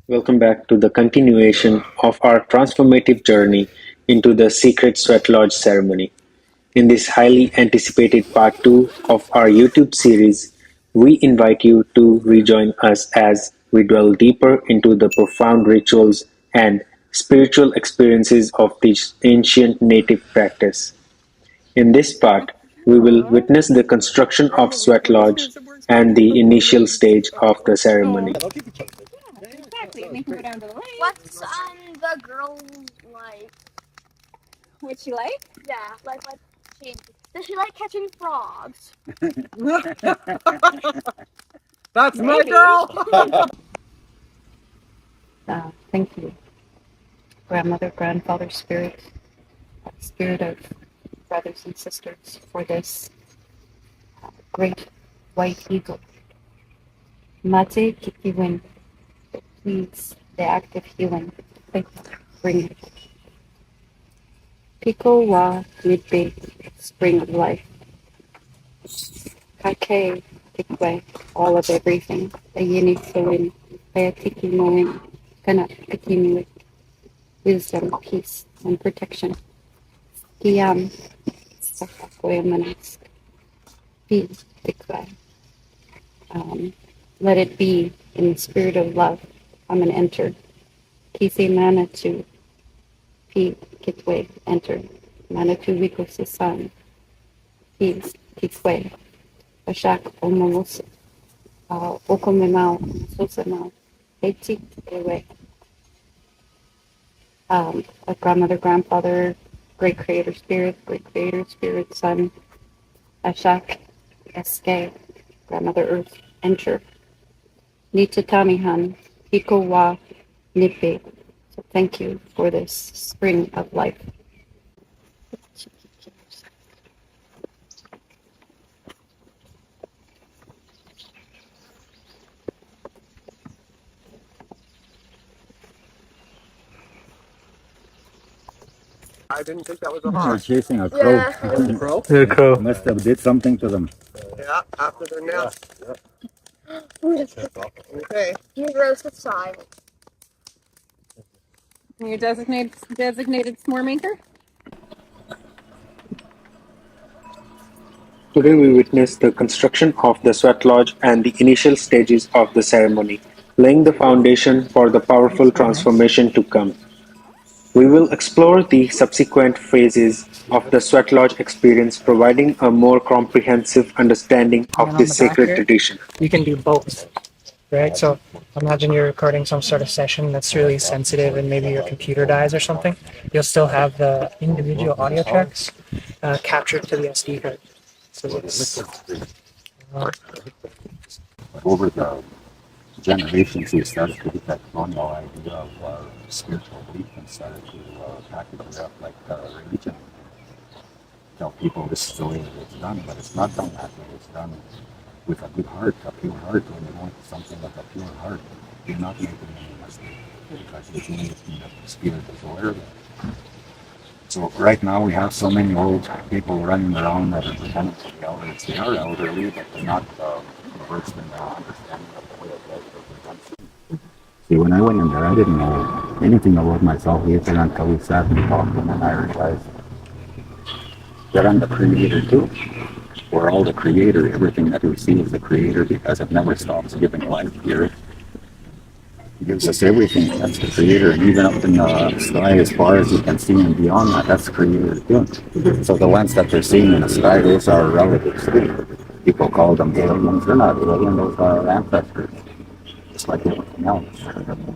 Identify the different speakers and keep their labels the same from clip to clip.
Speaker 1: Welcome back to the continuation of our transformative journey into the secret sweat lodge ceremony. In this highly anticipated part 2 of our YouTube series, we invite you to rejoin us as we delve deeper into the profound rituals and spiritual experiences of this ancient native practice. In this part, we will witness the construction of sweat lodge and the initial stage of the ceremony.
Speaker 2: Exactly. And they can go down to the lake.
Speaker 3: What's the girl like?
Speaker 2: What you like?
Speaker 3: Yeah, like she does she like catching frogs?
Speaker 4: That's my
Speaker 2: Maybe.
Speaker 4: girl.
Speaker 5: Thank you, grandmother, grandfather, spirit, spirit of brothers and sisters, for this great white eagle. Mate kikiwin, please, the act of healing. Thank you. Bring it. Piko wa midbe, spring of life. Kake, tikwe, all of everything. Ayini sawin, ayatiki moin, kana pikimiwik. Wisdom, peace, and protection. Kiam, sakakoy manas. Be tikwe. Let it be in the spirit of love. I'm an enter. Kise manatu, pi kitwe, enter. Manatu wiko sisan, peace, kitwe. Bashak omamos, okomemao, sosamao, eti ewe. A grandmother, grandfather, great creator spirit, son, Ashak, Eske, grandmother earth, enter. Nitatamihan, Hiko wa Nipe. So thank you for this spring of life.
Speaker 4: I didn't think that was a
Speaker 6: They're
Speaker 4: horse.
Speaker 6: chasing a crow.
Speaker 3: Yeah.
Speaker 4: A crow?
Speaker 1: The crow.
Speaker 6: Must have did something to them.
Speaker 4: Yeah, after their nest. Okay.
Speaker 3: He grows with silence.
Speaker 2: Your designated s'more maker?
Speaker 1: Today we witness the construction of the sweat lodge and the initial stages of the ceremony, laying the foundation for the powerful transformation to come. We will explore the subsequent phases of the sweat lodge experience, providing a more comprehensive understanding
Speaker 7: And
Speaker 1: of
Speaker 7: then on the
Speaker 1: this
Speaker 7: back
Speaker 1: sacred
Speaker 7: here,
Speaker 1: tradition.
Speaker 7: you can do both, right? So imagine you're recording some sort of session that's really sensitive and maybe your computer dies or something. You'll still have the individual audio tracks captured to the SD card. So it's,
Speaker 6: Over the generations, we started to get that colonial idea of spiritual belief and started to package it up like religion. Tell people this is the way it's done, but it's not done that way. It's done with a good heart, a pure heart. When you go into something with a pure heart, you're not making any mistake because it's only the spirit is aware of it. So right now we have so many old people running around that are pretending to be elders. They are elderly, but they're not versed in their understanding of the way of life that they're done. See, when I went in there, I didn't know anything about myself either until we sat and talked, and then I realized that I'm the creator too. We're all the creator. Everything that we see is the creator because it never stops giving life here. It gives us everything. That's the creator. And even up in the sky, as far as you can see and beyond that, that's the creator too. So the ones that they're seeing in the sky, those are relatives too. People call them aliens. They're not alien. Those are our ancestors. Just like everything else. And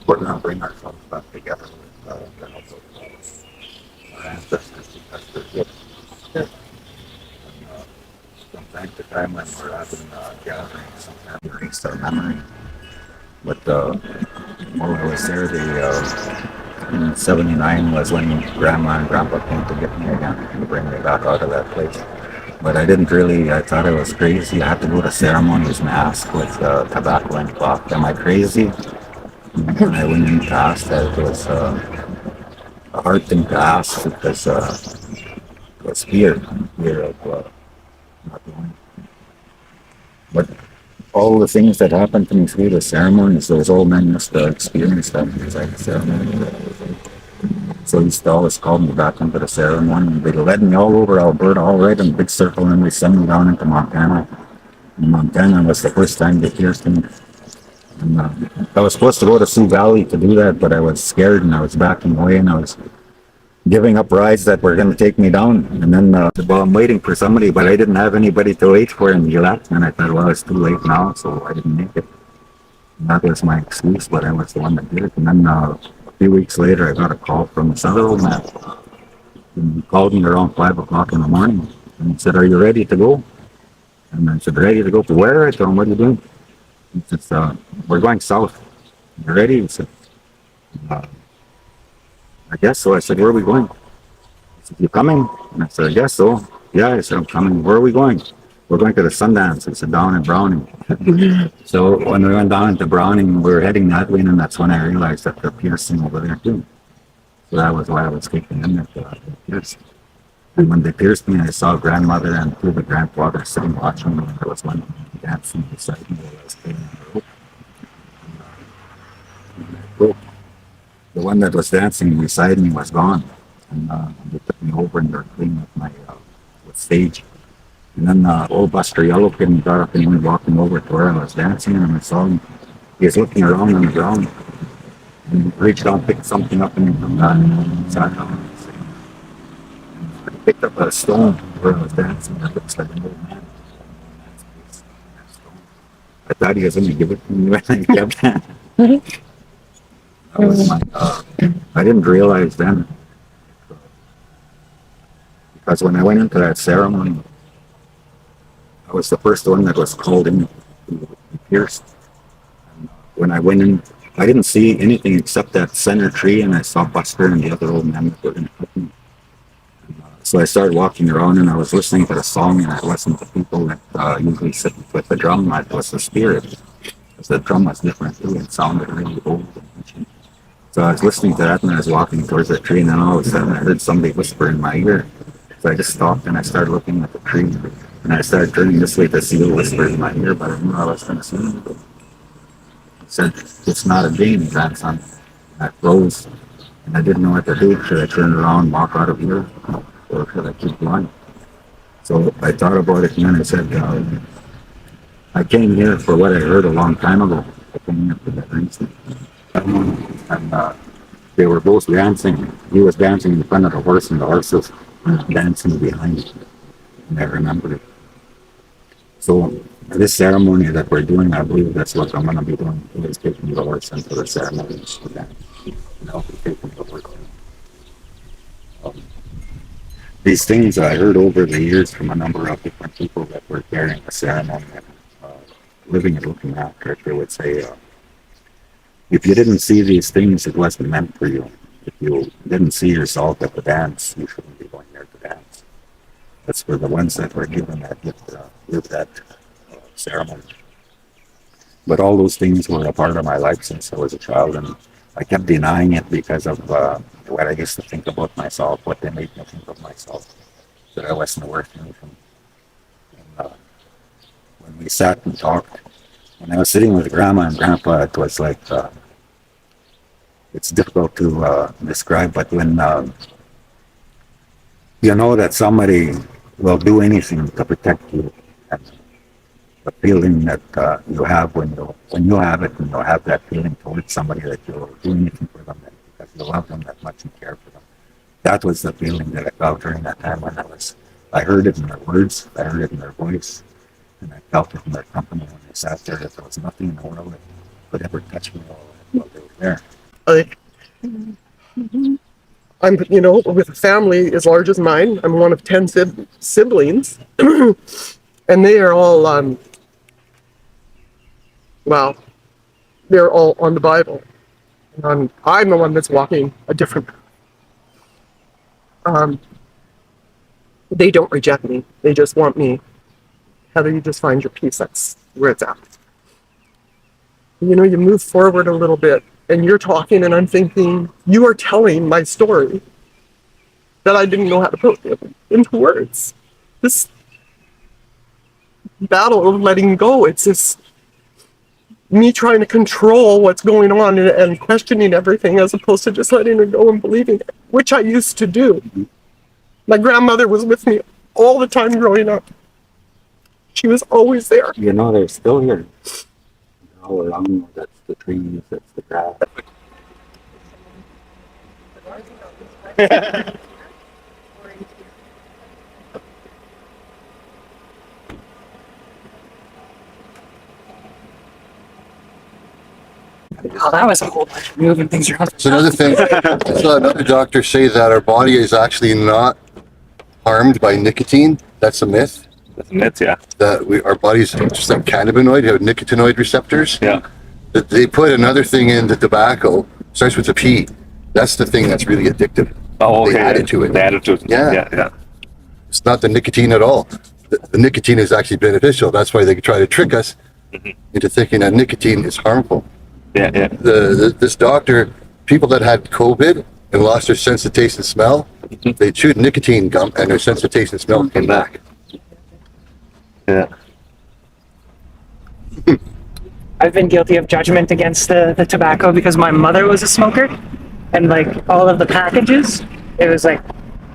Speaker 6: we're going to bring ourselves back together with the help of our ancestors because they're good. From time to time when we're having gatherings, sometimes we erase our memory. But while I was there, in '79 was when Grandma and Grandpa came to get me again and bring me back out of that place. But I didn't really, I thought it was crazy. I had to go to ceremonies, mask with tobacco and cloth. Am I crazy? And I went in to ask that. It was a hard thing to ask because it was fear of not doing. But all the things that happened to me through the ceremonies, those old men used to experience that inside the ceremony. So he used to always call me back into the ceremony, and they led me all over Alberta, all right in a big circle, and they sent me down into Montana. And Montana was the first time they pierced me. And I was supposed to go to Sioux Valley to do that, but I was scared and I was backing away, and I was giving up rides that were going to take me down. And then, well, I'm waiting for somebody, but I didn't have anybody to wait for, and he left. And I thought, well, it's too late now, so I didn't make it. And that was my excuse, but I was the one that did it. And then a few weeks later, I got a call from this other old man. And he called me around 5 o'clock in the morning, and he said, "Are you ready to go?" And I said, "Ready to go to where?" I told him, "What are you doing?" He said, "We're going south." "You ready?" He said, uh, "I guess so." I said, "Where are we going?" He said, "You coming?" And I said, "I guess so." "Yeah," I said, "I'm coming." "Where are we going?" "We're going to the Sundance." I said, "Down in Browning." So when we went down into Browning, we were heading that way, and that's when I realized that they're piercing over there too. So that was why I was kicking in there to pierce. And when they pierced me, I saw grandmother and two of the grandfathers sitting watching me. There was one dancing beside me while I was playing the rope. Rope. The one that was dancing beside me was gone. And they took me over and they were cleaning up my stage. And then old Buster Yellowkin got up and he went walking over to where I was dancing, and I saw him. He was looking around on the ground and he reached out, picked something up, and he sat down. I picked up a stone where I was dancing. It looks like an old man. I thought he was going to give it to me when I kept that. That was my, I didn't realize then, because when I went into that ceremony, I was the first one that was called in to be pierced. And when I went in, I didn't see anything except that center tree, and I saw Buster and the other old man that were going to cook me. So I started walking around and I was listening to the song, and I listened to people that usually sit with the drum. That was the spirit, because the drum was different too. It sounded really old and ancient. So I was listening to that, and I was walking towards the tree, and then all of a sudden I heard somebody whisper in my ear. So I just stopped and I started looking at the tree, and I started turning this way to see the whisper in my ear, but I knew I was going to see him. He said, "It's not a game, grandson." And I froze, and I didn't know what to do. Should I turn around, walk out of here, or should I keep going? So I thought about it, and then I said, I came here for what I heard a long time ago. I came here for that reason. And they were both dancing. He was dancing in front of the horse, and the horse was dancing behind. And I remembered it. So this ceremony that we're doing, I believe that's what I'm going to be doing. Is taking the horse into the ceremony. And I'll be taking the horse. These things I heard over the years from a number of different people that were carrying the ceremony and living and looking after it. They would say, if you didn't see these things, it wasn't meant for you. If you didn't see yourself at the dance, you shouldn't be going there to dance. That's for the ones that were given that with that ceremony. But all those things were a part of my life since I was a child, and I kept denying it because of what I used to think about myself, what they made me think of myself, that I wasn't worth anything. And when we sat and talked, when I was sitting with Grandma and Grandpa, it was like, it's difficult to describe, but when you know that somebody will do anything to protect you, and the feeling that you have when you have it, and you have that feeling towards somebody that you'll do anything for them because you love them that much and care for them. That was the feeling that I felt during that time when I heard it in their words, I heard it in their voice, and I felt it in their company when they sat there, that there was nothing in the world that could ever touch me while they were there.
Speaker 4: I'm, with a family as large as mine. I'm one of 10 siblings, and they are all, well, they're all on the Bible. And I'm the one that's walking a different path. They don't reject me. They just want me. Heather, you just find your peace. That's where it's at. You move forward a little bit, and you're talking, and I'm thinking, you are telling my story that I didn't know how to put into words. This battle of letting go, it's just, me trying to control what's going on and questioning everything as opposed to just letting it go and believing it, which I used to do. My grandmother was with me all the time growing up. She was always there.
Speaker 6: You know, they're still here. They're all around. That's the trees, that's the grass.
Speaker 7: Oh, that was a whole bunch of moving things around.
Speaker 8: It's another thing. I saw another doctor say that our body is actually not harmed by nicotine. That's a myth.
Speaker 9: That's a myth, yeah.
Speaker 8: That our body's just like cannabinoid, have nicotinoid receptors.
Speaker 9: Yeah.
Speaker 8: That they put another thing in the tobacco, starts with a P. That's the thing that's really addictive.
Speaker 9: Oh, okay.
Speaker 8: They added to it.
Speaker 9: They added to it.
Speaker 8: Yeah.
Speaker 9: Yeah, yeah.
Speaker 8: It's not the nicotine at all. The nicotine is actually beneficial. That's why they try to trick us into thinking that nicotine is harmful.
Speaker 9: Yeah, yeah.
Speaker 8: This doctor, people that had COVID and lost their sense of taste and smell, they chewed nicotine gum and their sense of taste and smell came back.
Speaker 9: Yeah.
Speaker 7: I've been guilty of judgment against the tobacco because my mother was a smoker, and like all of the packages, it was like,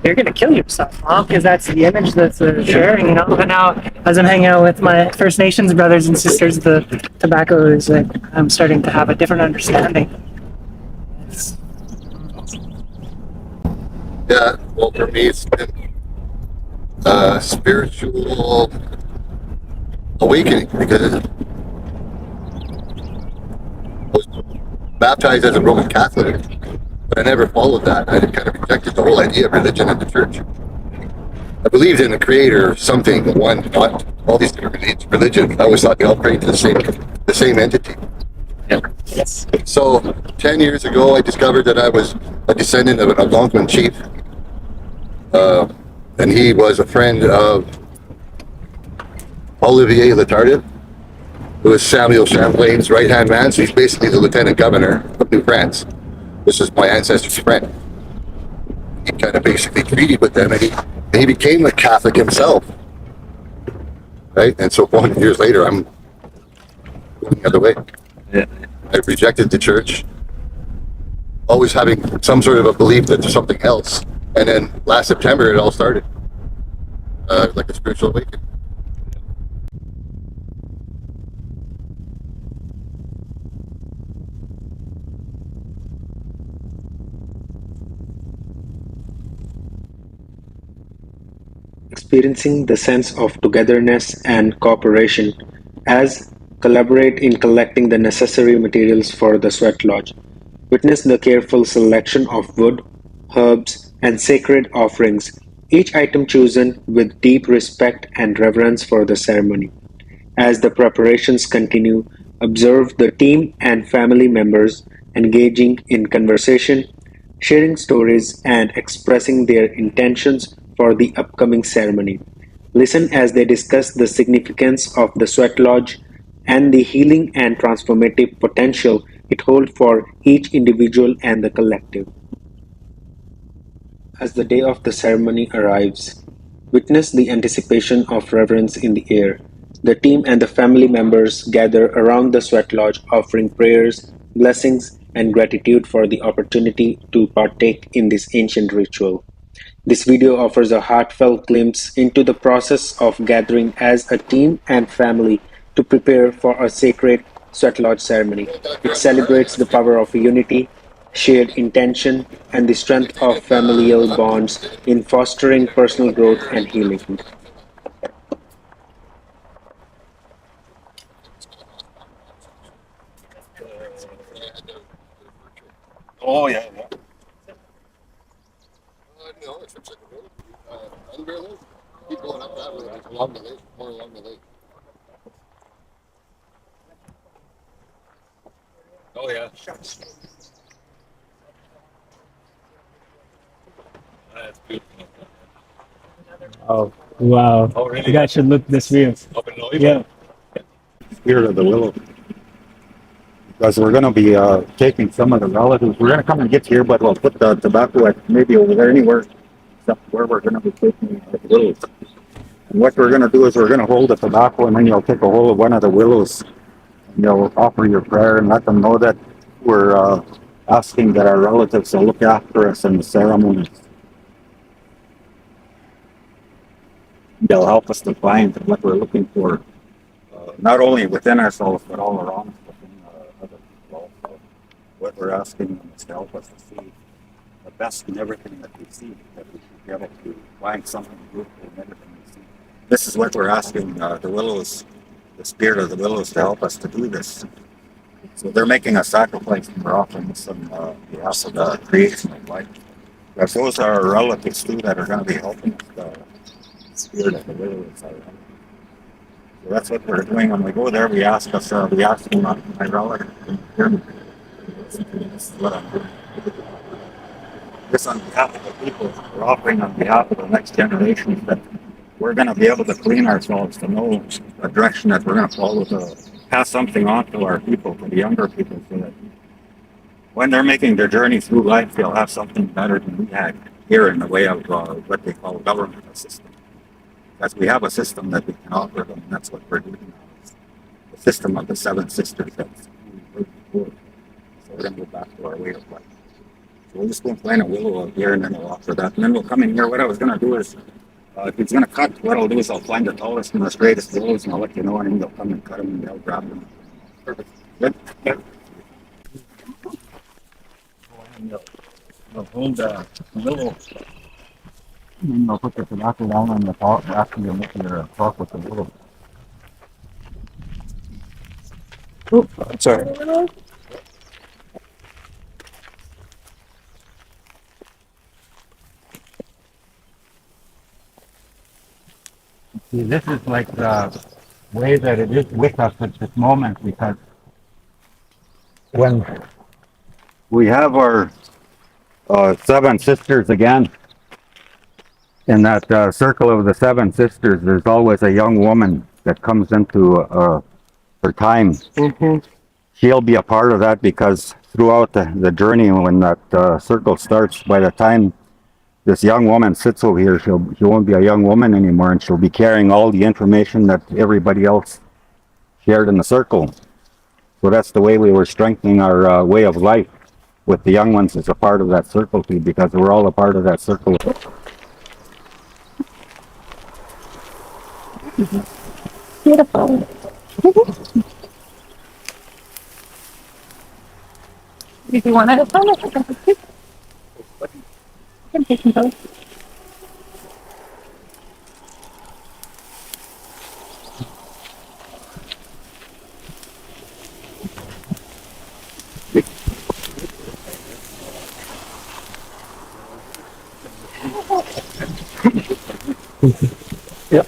Speaker 7: you're gonna kill yourself, Mom, because that's the image that's sharing, you know. But now, as I'm hanging out with my First Nations brothers and sisters, the tobacco is like, I'm starting to have a different understanding.
Speaker 8: Yeah, well, for me, it's been spiritual awakening because I was baptized as a Roman Catholic, but I never followed that. I kind of rejected the whole idea of religion and the church. I believed in a creator, something, one, not all these different religions. I always thought they all prayed to the same entity.
Speaker 7: Yes.
Speaker 8: So 10 years ago, I discovered that I was a descendant of an Algonquin chief. And he was a friend of Olivier Letardif, who was Samuel Champlain's right-hand man. So he's basically the lieutenant governor of New France. This is my ancestor's friend. He kind of basically treated with them, and he became a Catholic himself. Right? And so 400 years later, I'm going the other way.
Speaker 9: Yeah.
Speaker 8: I rejected the church, always having some sort of a belief that there's something else. And then last September, it all started, like a spiritual awakening.
Speaker 1: Experiencing the sense of togetherness and cooperation as collaborate in collecting the necessary materials for the sweat lodge. Witness the careful selection of wood, herbs, and sacred offerings, each item chosen with deep respect and reverence for the ceremony. As the preparations continue, observe the team and family members engaging in conversation, sharing stories, and expressing their intentions for the upcoming ceremony. Listen as they discuss the significance of the sweat lodge and the healing and transformative potential it holds for each individual and the collective. As the day of the ceremony arrives, witness the anticipation of reverence in the air. The team and the family members gather around the sweat lodge offering prayers, blessings, and gratitude for the opportunity to partake in this ancient ritual. This video offers a heartfelt glimpse into the process of gathering as a team and family to prepare for a sacred sweat lodge ceremony. It celebrates the power of unity, shared intention, and the strength of familial bonds in fostering personal growth and healing.
Speaker 9: Oh, yeah, yeah.
Speaker 8: No, it's like a road. Unreal Lake. Keep going up that way, along the lake, more along the lake.
Speaker 9: Oh, yeah. That's beautiful.
Speaker 10: Oh, wow.
Speaker 9: Oh, really?
Speaker 10: You guys should look this way.
Speaker 9: Up in Louisville?
Speaker 10: Yeah.
Speaker 6: Spirit of the willow. Because we're going to be taking some of the relatives. We're going to come and get here, but we'll put the tobacco at maybe over there, anywhere except where we're going to be taking the willows. And what we're going to do is we're going to hold the tobacco, and then you'll take a hold of one of the willows offer your prayer and let them know that we're asking that our relatives will look after us in the ceremonies. They'll help us to find what we're looking for, not only within ourselves, but all around us, within other people. So what we're asking them is to help us to see the best in everything that we see, that we should be able to find something good in everything we see. This is what we're asking the Willows, the spirit of the Willows, to help us to do this. So they're making a sacrifice and we're offering some behalf of the creation of life. Because those are our relatives too that are going to be helping us, the spirit of the Willows. So that's what we're doing when we go there. We ask them, my relative, this is what I'm doing. This on behalf of the people. We're offering on behalf of the next generation that we're going to be able to clean ourselves, to know the direction that we're going to follow, to pass something on to our people, to the younger people, so that when they're making their journey through life, they'll have something better than we had here in the way of what they call government system. Because we have a system that we can offer them, and that's what we're doing now. The system of the seven sisters that's before. So we're going to go back to our way of life. So we'll just go and plant a willow out here, and then we'll offer that. And then we'll come in here. What I was going to do is, if it's going to cut, what I'll do is I'll find the tallest and the straightest willows, and I'll let you know, and then they'll come and cut them, and they'll grab them. Perfect. Good. Good. And they'll hold the willow, and then they'll put the tobacco down on the top after you make your talk with the willow.
Speaker 4: Sorry.
Speaker 6: See, this is like the way that it is with us at this moment, because when we have our seven sisters again, in that circle of the seven sisters, there's always a young woman that comes into her time.
Speaker 4: Mm-hmm.
Speaker 6: She'll be a part of that, because throughout the journey, when that circle starts, by the time this young woman sits over here, she won't be a young woman anymore, and she'll be carrying all the information that everybody else shared in the circle. So that's the way we were strengthening our way of life, with the young ones as a part of that circle too, because we're all a part of that circle.
Speaker 5: Beautiful. If you want to have fun, I can take them both.
Speaker 4: Yep.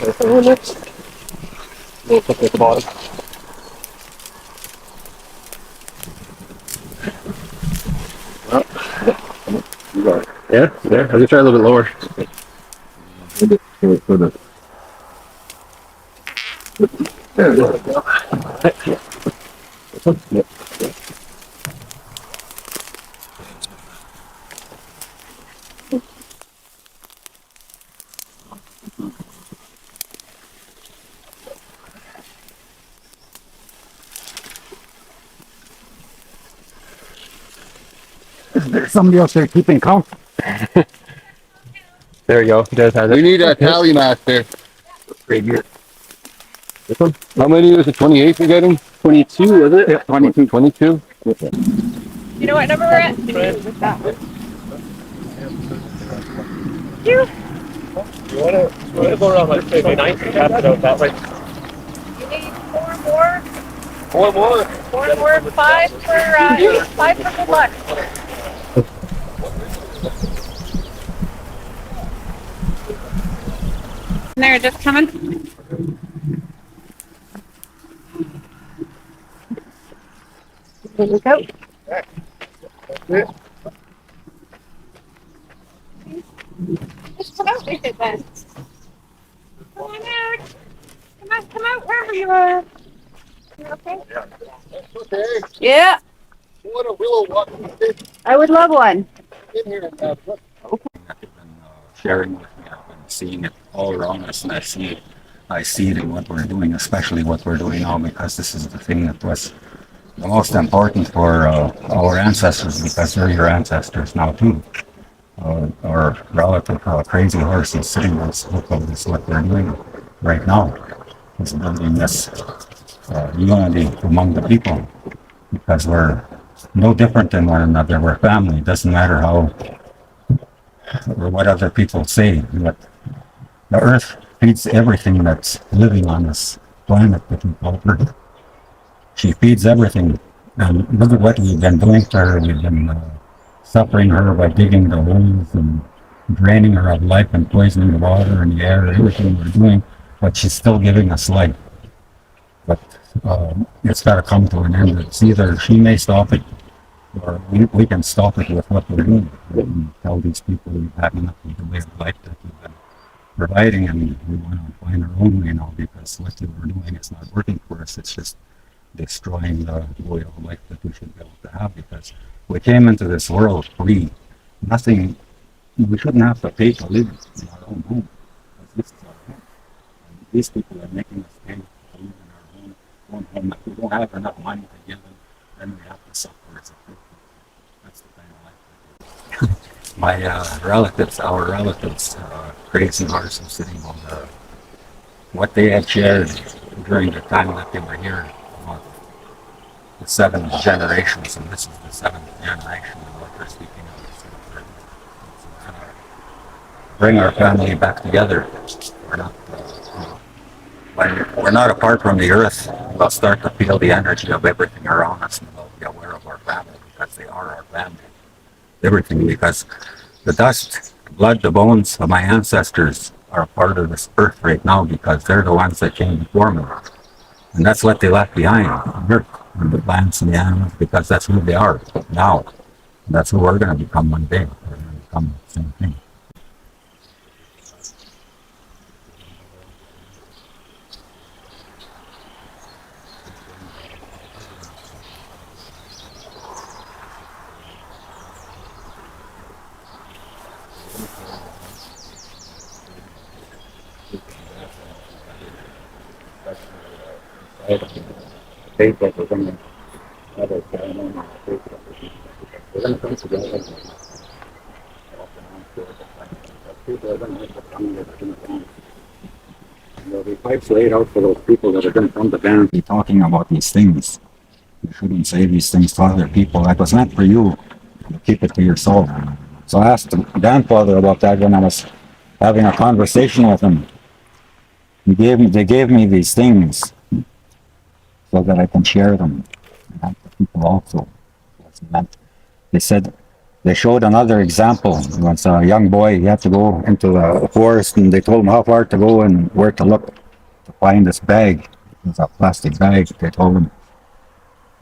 Speaker 4: Okay, so we'll put this at the bottom.
Speaker 6: You got it.
Speaker 4: Yeah, there. I'm gonna try a little bit lower. There we go. This one? Yep.
Speaker 6: There's somebody else there keeping count.
Speaker 4: There you go. You guys have it.
Speaker 8: We need a tally master.
Speaker 6: Right here.
Speaker 4: This one?
Speaker 8: How many was it? 28 you're getting?
Speaker 4: 22, is it?
Speaker 6: Yeah, 22.
Speaker 8: 22?
Speaker 2: You know what number we're at?
Speaker 4: You want to go around like maybe 19, pass it out that way.
Speaker 2: You need four more.
Speaker 4: Four more.
Speaker 2: Four more. Five for good luck. And they're just coming.
Speaker 5: There we go.
Speaker 2: Just come out with it then. Come on out. Come out wherever you are. You okay?
Speaker 8: Okay.
Speaker 2: Yeah.
Speaker 8: What a willow walking stick
Speaker 5: I would love one.
Speaker 8: in here and have look. That they've been sharing with me. I've been seeing it all around us, and I see it in what we're doing, especially what we're doing now, because this is the thing that was the most important for our ancestors, because they're your ancestors now too. Our relative crazy horse is sitting on this. Look at this, what they're doing right now is building this unity among the people, because we're no different than one another. We're family. It doesn't matter how or what other people say. But the earth feeds everything that's living on this planet that we call Earth. She feeds everything. And look at what we've been doing to her. We've been suffering her by digging the holes and draining her of life and poisoning the water and the air, everything we're doing, but she's still giving us life. But it's got to come to an end. It's either she may stop it, or we can stop it with what we're doing. And tell these people we've had enough of the way of life that we've been providing, and we want to find our own way now, because what we're doing is not working for us. It's just destroying the way of life that we should be able to have, because we came into this world free. Nothing, we shouldn't have to pay to live in our own home. This is our home. And these people are making us pay to live in our own home. If we don't have enough money to give them, then we have to suffer as a people. That's the kind of life. My our relatives, crazy horses sitting on what they had shared during the time that they were here. The 7 generations, and this is the 7th generation of what they're speaking of. Bring our family back together. When we're not apart from the earth, we'll start to feel the energy of everything around us, and we'll be aware of our family, because they are our family. Everything, because the dust, the blood, the bones of my ancestors are a part of this earth right now, because they're the ones that came before me. And that's what they left behind, the plants and the animals, because that's who they are now. And that's who we're going to become one day. We're going to become the same thing. Faith that we're going to have a ceremony, faith that we're going to come together. People are going to have to come that are going to dance. There'll be pipes laid out for those people that are going to come to dance. Be talking about these things. You shouldn't say these things to other people. That was meant for you. Keep it to yourself. So I asked the grandfather about that when I was having a conversation with him. They gave me these things so that I can share them and help the people also. They said, they showed another example. It was a young boy, he had to go into the forest, and they told him how far to go and where to look to find this bag. It was a plastic bag. They told him,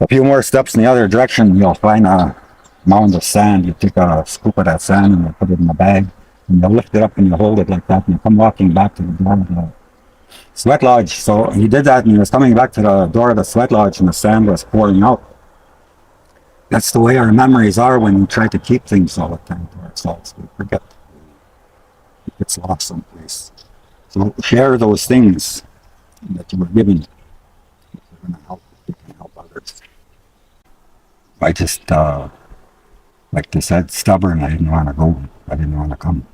Speaker 8: a few more steps in the other direction, you'll find a mound of sand. You take a scoop of that sand and you put it in the bag, and you lift it up and you hold it like that, and you come walking back to the door of the sweat lodge. So he did that, and he was coming back to the door of the sweat lodge, and the sand was pouring out. That's the way our memories are when we try to keep things all the time to ourselves. We forget. It gets lost someplace. So share those things that you were given. If you're going to help, you can help others. I just, like they said, stubborn. I didn't want to go. I didn't want to come.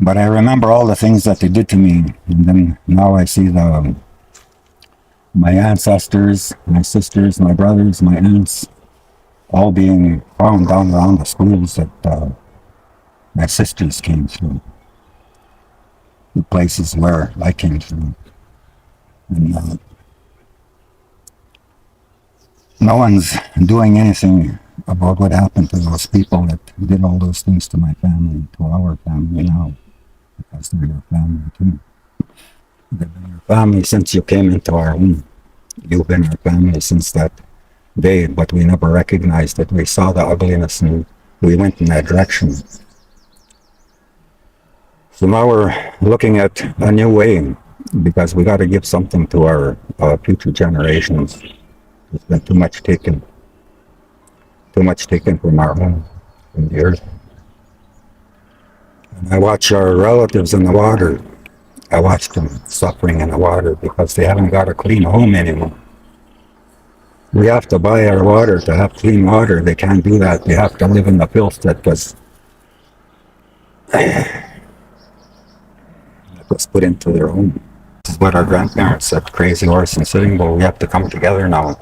Speaker 8: But I remember all the things that they did to me, and then now I see my ancestors, my sisters, my brothers, my aunts, all being found down around the schools that my sisters came through, the places where I came through. And no one's doing anything about what happened to those people that did all those things to my family, to our family now, because they're your family too. They've been your family since you came into our home. You've been our family since that day, but we never recognized it. We saw the ugliness and we went in that direction. So now we're looking at a new way, because we got to give something to our future generations. There's been too much taken.
Speaker 6: too much taken from our home, from the earth. And I watch our relatives in the water. I watch them suffering in the water because they haven't got a clean home anymore. We have to buy our water to have clean water. They can't do that. They have to live in the filth that was put into their home. This is what our grandparents said, Crazy Horse and Sitting Bull. We have to come together now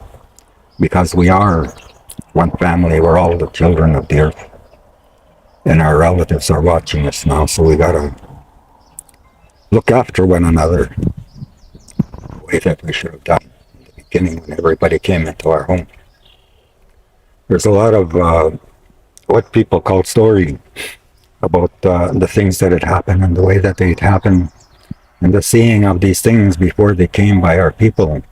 Speaker 6: because we are one family. We're all the children of the earth. And our relatives are watching us now, so we gotta look after one another the way that we should have done in the beginning when everybody came into our home. There's a lot of what people call story about the things that had happened and the way that they'd happened and the seeing of these things before they came by our people.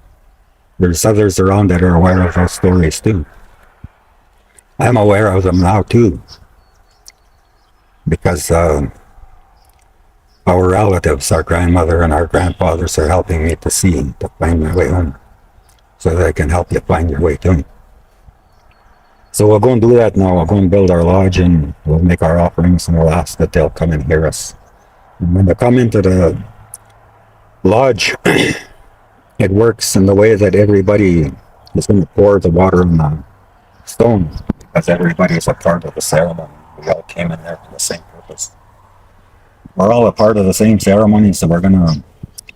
Speaker 6: There's others around that are aware of those stories too. I'm aware of them now too, because our relatives, our grandmother and our grandfathers are helping me to see, to find my way home, so that I can help you find your way to. So we'll go and do that now. We'll go and build our lodge and we'll make our offerings and we'll ask that they'll come and hear us. And when they come into the lodge, it works in the way that everybody is going to pour the water on the stone because everybody is a part of the ceremony. We all came in there for the same purpose. We're all a part of the same ceremony, so we're going to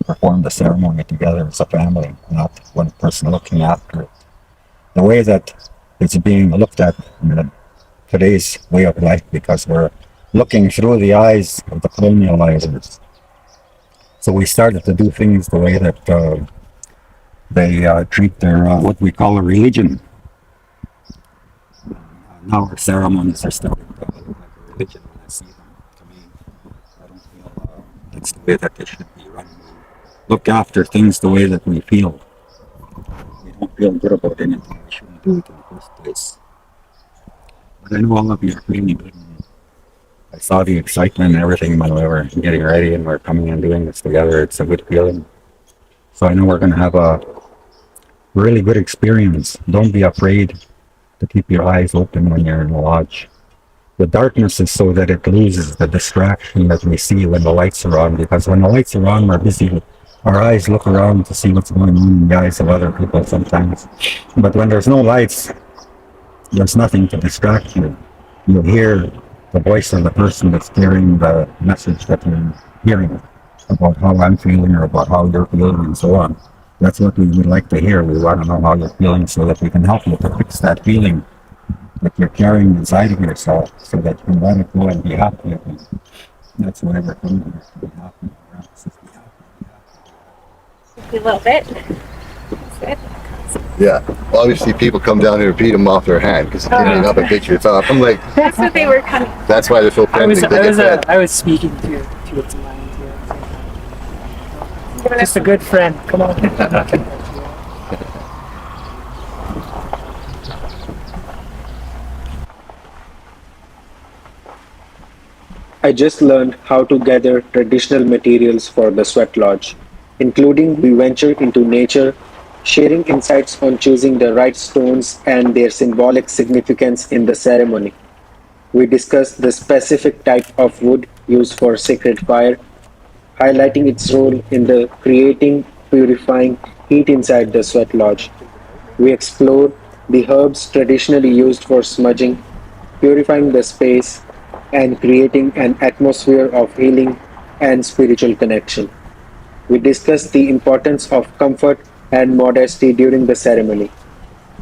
Speaker 6: perform the ceremony together as a family, not one person looking after it. The way that it's being looked at in today's way of life, because we're looking through the eyes of the colonializers. So we started to do things the way that they treat their, what we call a religion. Now our ceremonies are starting to look like a religion when I see them. To me, I don't feel that's the way that they should be run. Look after things the way that we feel. We don't feel good about anything. We shouldn't do it in the first place. But I know all of you are feeling good. I saw the excitement and everything when we were getting ready and we're coming and doing this together. It's a good feeling. So I know we're going to have a really good experience. Don't be afraid to keep your eyes open when you're in the lodge. The darkness is so that it loses the distraction that we see when the lights are on, because when the lights are on, we're busy. Our eyes look around to see what's going on in the eyes of other people sometimes. But when there's no lights, there's nothing to distract you. You'll hear the voice of the person that's carrying the message that you're hearing about how I'm feeling or about how you're feeling and so on. That's what we would like to hear. We want to know how you're feeling so that we can help you to fix that feeling that you're carrying inside of yourself so that you can let it go and be happy again. That's why we're coming here, to be happy.
Speaker 2: A little bit.
Speaker 8: Yeah. Obviously, people come down here and beat them off their hand because they didn't have a picture up. I'm like,
Speaker 2: That's what they were kind of.
Speaker 8: that's why they're so pending.
Speaker 7: I was speaking to its mind here. Just a good friend. Come on.
Speaker 1: I just learned how to gather traditional materials for the sweat lodge, including we venture into nature, sharing insights on choosing the right stones and their symbolic significance in the ceremony. We discuss the specific type of wood used for sacred fire, highlighting its role in the creating, purifying heat inside the sweat lodge. We explore the herbs traditionally used for smudging, purifying the space, and creating an atmosphere of healing and spiritual connection. We discuss the importance of comfort and modesty during the ceremony,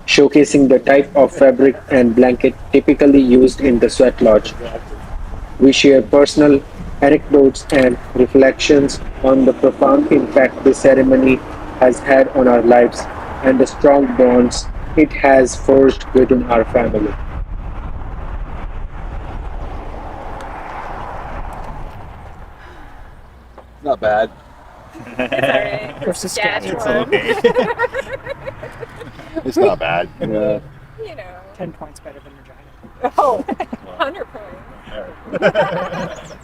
Speaker 1: showcasing the type of fabric and blanket typically used in the sweat lodge. We share personal anecdotes and reflections on the profound impact this ceremony has had on our lives and the strong bonds it has forged within our family.
Speaker 9: Not bad.
Speaker 7: For Saskatchewan.
Speaker 8: It's not bad.
Speaker 9: Yeah.
Speaker 2: You know.
Speaker 7: 10 points better than Regina.
Speaker 2: Oh, 100 points.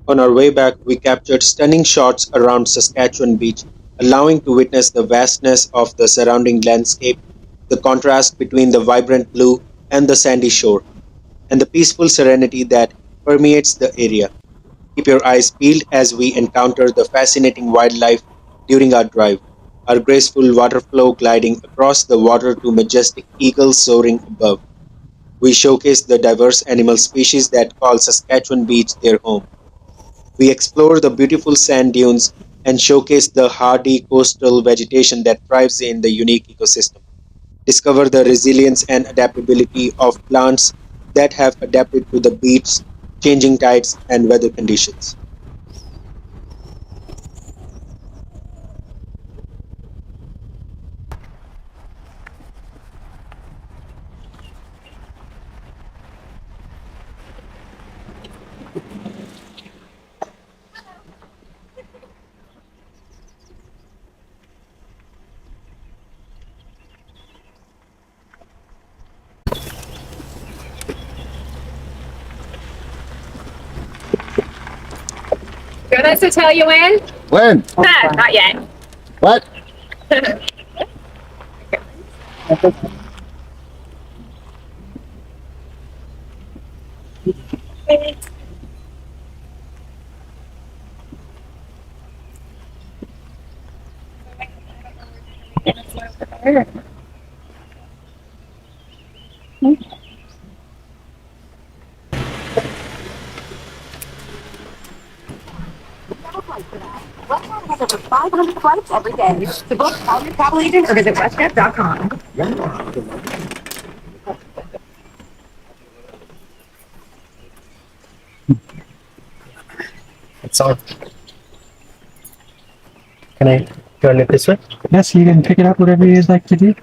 Speaker 1: On our way back, we captured stunning shots around Saskatchewan Beach, allowing to witness the vastness of the surrounding landscape, the contrast between the vibrant blue and the sandy shore, and the peaceful serenity that permeates the area. Keep your eyes peeled as we encounter the fascinating wildlife during our drive, our graceful water flow gliding across the water to majestic eagles soaring above. We showcase the diverse animal species that call Saskatchewan Beach their home. We explore the beautiful sand dunes and showcase the hardy coastal vegetation that thrives in the unique ecosystem. Discover the resilience and adaptability of plants that have adapted to the beach's changing tides and weather conditions.
Speaker 2: You want us to tell you when?
Speaker 8: When?
Speaker 2: Not yet.
Speaker 8: What?
Speaker 3: WestJet has over 500 flights every day. To book, call your travel agent or visit westjet.com.
Speaker 7: That's all. Can I go in it this way?
Speaker 10: Yes, you can pick it up whatever you'd like to do.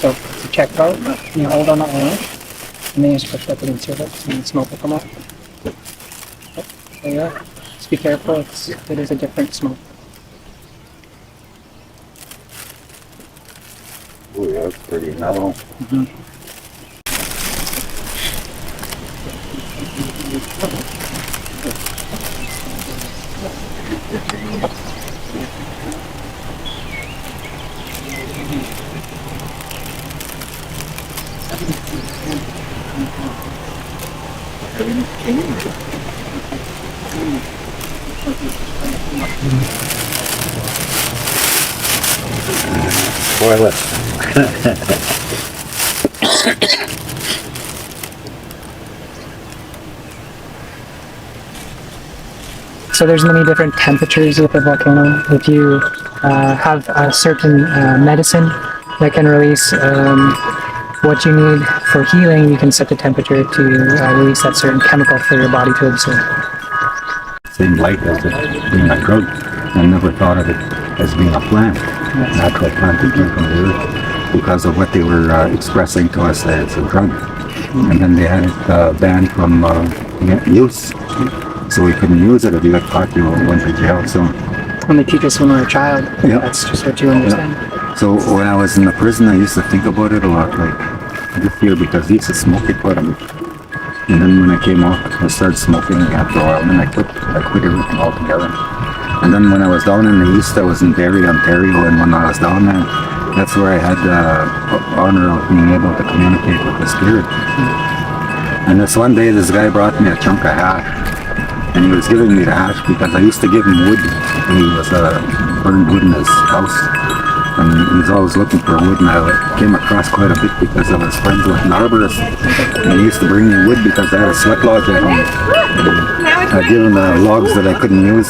Speaker 7: So it's a check code. You hold on the orange, and then you just push up against your lips, and the smoke will come out. Oh, there you are. Just be careful. It is a different smoke.
Speaker 6: Oh, yeah, it's pretty mellow. Boil it.
Speaker 7: So there's many different temperatures with a volcano. If you have a certain medicine that can release what you need for healing, you can set the temperature to release that certain chemical for your body to absorb.
Speaker 6: Same light as it being a drug. I never thought of it as being a plant, natural plant that came from the earth, because of what they were expressing to us as a drug. And then they had it banned from use, so we couldn't use it. If you got caught, you went to jail. So
Speaker 7: When they teach us when we're a child,
Speaker 6: Yeah.
Speaker 7: that's just what you understand.
Speaker 6: So when I was in the prison, I used to think about it a lot, like this year, because I used to smoke it quite a bit. And then when I came out, I started smoking after a while, and then I quit everything altogether. And then when I was down in the east, I was in Barrie, Ontario, and when I was down there, that's where I had the honor of being able to communicate with the spirit. And this one day, this guy brought me a chunk of hash, and he was giving me the hash because I used to give him wood. He was burned wood in his house, and he was always looking for wood, and I came across quite a bit because I was friends with an arborist, and he used to bring me wood because I had a sweat lodge at home. And I'd give him the logs that I couldn't use.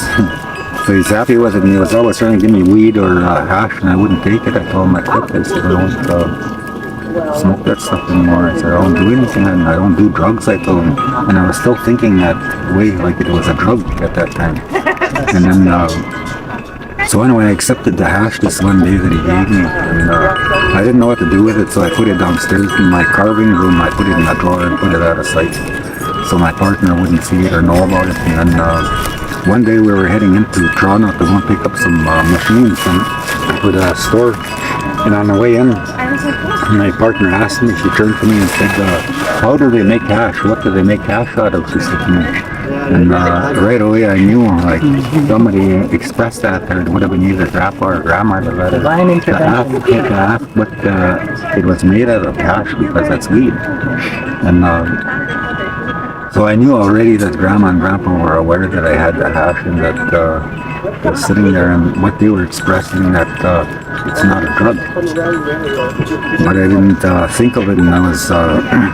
Speaker 6: So
Speaker 8: So he's happy with it, and he was always trying to give me weed or hash, and I wouldn't take it. I told him I quit. I said I don't smoke that stuff anymore. I said I don't do anything, and I don't do drugs. I told him, and I was still thinking that way, like it was a drug at that time. And then, so anyway, I accepted the hash this one day that he gave me, and I didn't know what to do with it, so I put it downstairs in my carving room. I put it in a drawer and put it out of sight, so my partner wouldn't see it or know about it. And then one day we were heading into Toronto to go and pick up some machines for the store, and on the way in, my partner asked me, she turned to me and said, how do they make hash? What do they make hash out of? She said to me. And right away I knew, like, somebody expressed that there. It would have been either grandpa or grandma to let it ask, but it was made out of hash because that's weed. And so I knew already that grandma and grandpa were aware that I had the hash, and that was sitting there, and what they were expressing that it's not a drug. But I didn't think of it, and I was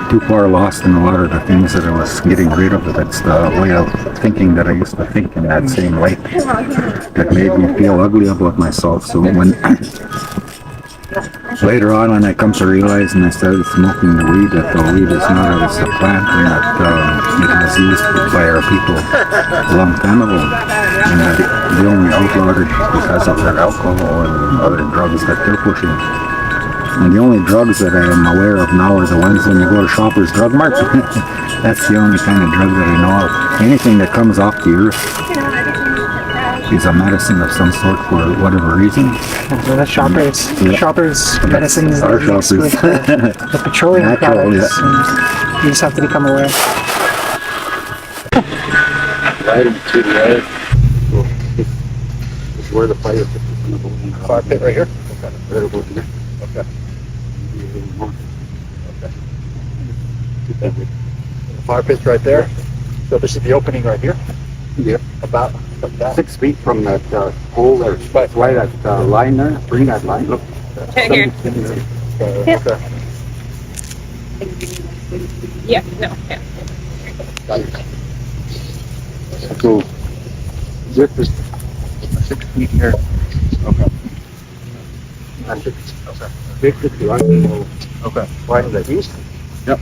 Speaker 8: too far lost in a lot of the things that I was getting rid of. It's the way of thinking that I used to think in that same way that made me feel ugly about myself. So when later on, when I come to realize and I started smoking the weed, that the weed is not a plant, and that it was used by our people a long time ago, and that they only outlawed it because of their alcohol and other drugs that they're pushing. And the only drugs that I am aware of now are the ones when you go to Shoppers Drug Mart. That's the only kind of drug that I know of. Anything that comes off the earth is a medicine of some sort for whatever reason.
Speaker 7: So that's Shoppers.
Speaker 8: Yeah.
Speaker 7: Shoppers medicines.
Speaker 8: Our Shoppers.
Speaker 7: The petroleum
Speaker 8: Natural,
Speaker 7: products.
Speaker 8: yeah.
Speaker 7: You just have to become aware.
Speaker 6: Right to the right. This is where the fire pit is going to go in.
Speaker 4: Fire pit right here?
Speaker 6: Okay. Right about here.
Speaker 4: Okay.
Speaker 6: Okay.
Speaker 4: The fire pit's right there. So this is the opening right here.
Speaker 6: Yep.
Speaker 4: About that.
Speaker 6: 6 feet from that hole there. That's why that line there. Bring that line. Look.
Speaker 2: Right here.
Speaker 4: Okay.
Speaker 2: Yeah, no, yeah.
Speaker 6: So this is 6 feet here.
Speaker 4: Okay.
Speaker 6: And this is the line.
Speaker 4: Okay.
Speaker 6: Right to the east.
Speaker 4: Yep.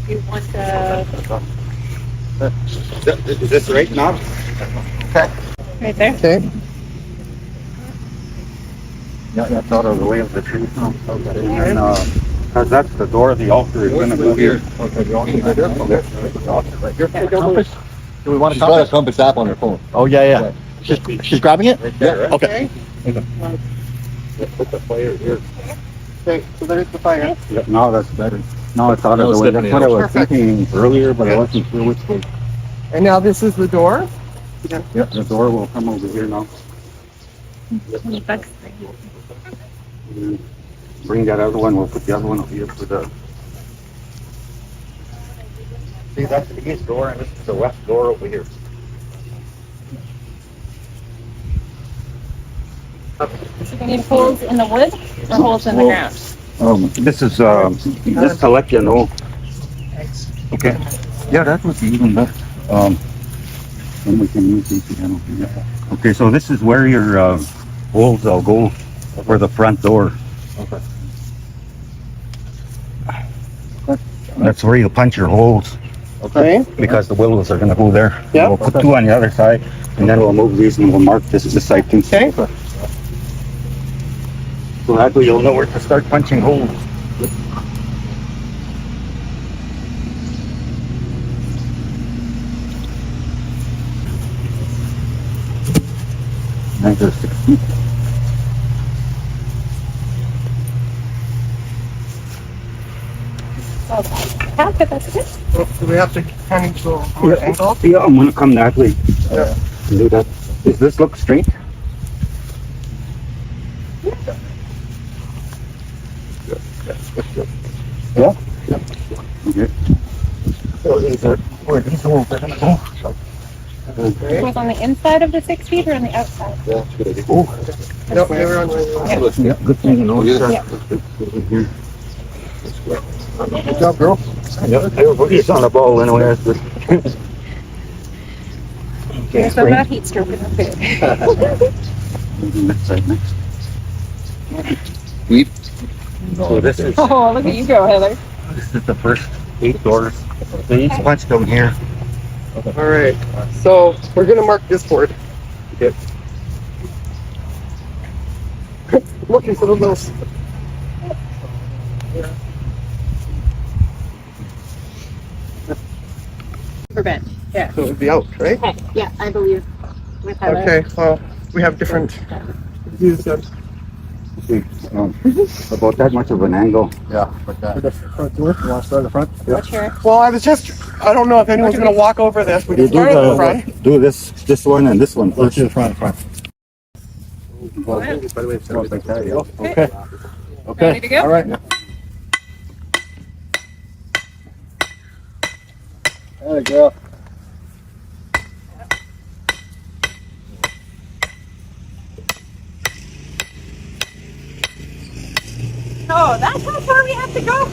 Speaker 2: You want
Speaker 6: Is this right now? Okay.
Speaker 2: right there?
Speaker 4: Okay.
Speaker 6: Yeah, that's out of the way of the tree now. Okay. And because that's the door of the altar is going to go here.
Speaker 4: Okay, the altar right there? Okay. The altar right here.
Speaker 6: Compass?
Speaker 4: Do we want
Speaker 6: She's
Speaker 4: a
Speaker 6: got a
Speaker 4: compass?
Speaker 6: compass app on her phone.
Speaker 4: Oh, yeah. She's grabbing it?
Speaker 6: Right there, right?
Speaker 4: Okay.
Speaker 6: Put the fire here.
Speaker 4: Okay, so there's the fire.
Speaker 6: Yeah, now that's better. Now it's out
Speaker 9: Now
Speaker 6: of
Speaker 9: it's
Speaker 6: the way. That's
Speaker 9: definitely
Speaker 6: what I was
Speaker 4: Perfect.
Speaker 6: thinking earlier, but I wasn't sure which way.
Speaker 4: And now this is the door?
Speaker 6: Yeah, the door will come over here now.
Speaker 2: $20.
Speaker 6: And bring that other one, we'll put the other one over here for the... See, that's the east door, and this is the west door over here.
Speaker 2: So you need holes in the wood or holes in the ground?
Speaker 6: This is just to let you know. Okay. Yeah, that would be even better. Then we can use these again over here. Okay, so this is where your holes will go for the front door.
Speaker 4: Okay.
Speaker 6: That's where you punch your holes
Speaker 4: Okay.
Speaker 6: because the willows are going to go there.
Speaker 4: Yeah.
Speaker 6: We'll put two on the other side, and then we'll move these and we'll mark this side too.
Speaker 4: Okay.
Speaker 6: So that way you'll know where to start punching holes. Measure 6 feet.
Speaker 2: Half it, that's good.
Speaker 4: Do we have to kind of go more angle?
Speaker 6: Yeah, I'm gonna come that way.
Speaker 4: Yeah.
Speaker 6: And do that. Does this look straight? Yeah? Okay. So these are where these holes are gonna go.
Speaker 2: It goes on the inside of the 6 feet or on the outside?
Speaker 6: Yeah, good idea. Oh,
Speaker 4: No, they were on the...
Speaker 6: yeah, good thing you know.
Speaker 2: Yeah.
Speaker 6: Here.
Speaker 4: Good job, girl.
Speaker 6: Everybody's on the ball anyway.
Speaker 5: So I'm not heat stroking up here.
Speaker 6: So this is
Speaker 5: Oh, look at you go, Heather.
Speaker 6: the first 8 doors. So each one's down here.
Speaker 4: All right. So we're gonna mark this board.
Speaker 6: Okay.
Speaker 4: Looking for the little.
Speaker 5: Prevent. Yeah.
Speaker 4: So it would be out, right?
Speaker 5: Okay. Yeah, I believe. With Heather.
Speaker 4: Okay. Well, we have different views then.
Speaker 6: About that much of an angle. Yeah, like that.
Speaker 10: The front door. You want to start at the front?
Speaker 5: What's your?
Speaker 4: Well, I don't know if anyone's gonna walk over this. We can start at the front.
Speaker 6: Do this one and this one
Speaker 10: Let's
Speaker 6: first.
Speaker 10: do the front.
Speaker 6: By the way, it's like that, yeah.
Speaker 10: Okay.
Speaker 5: Ready to go?
Speaker 10: All right. There you go.
Speaker 2: Oh, that's how far we have to go?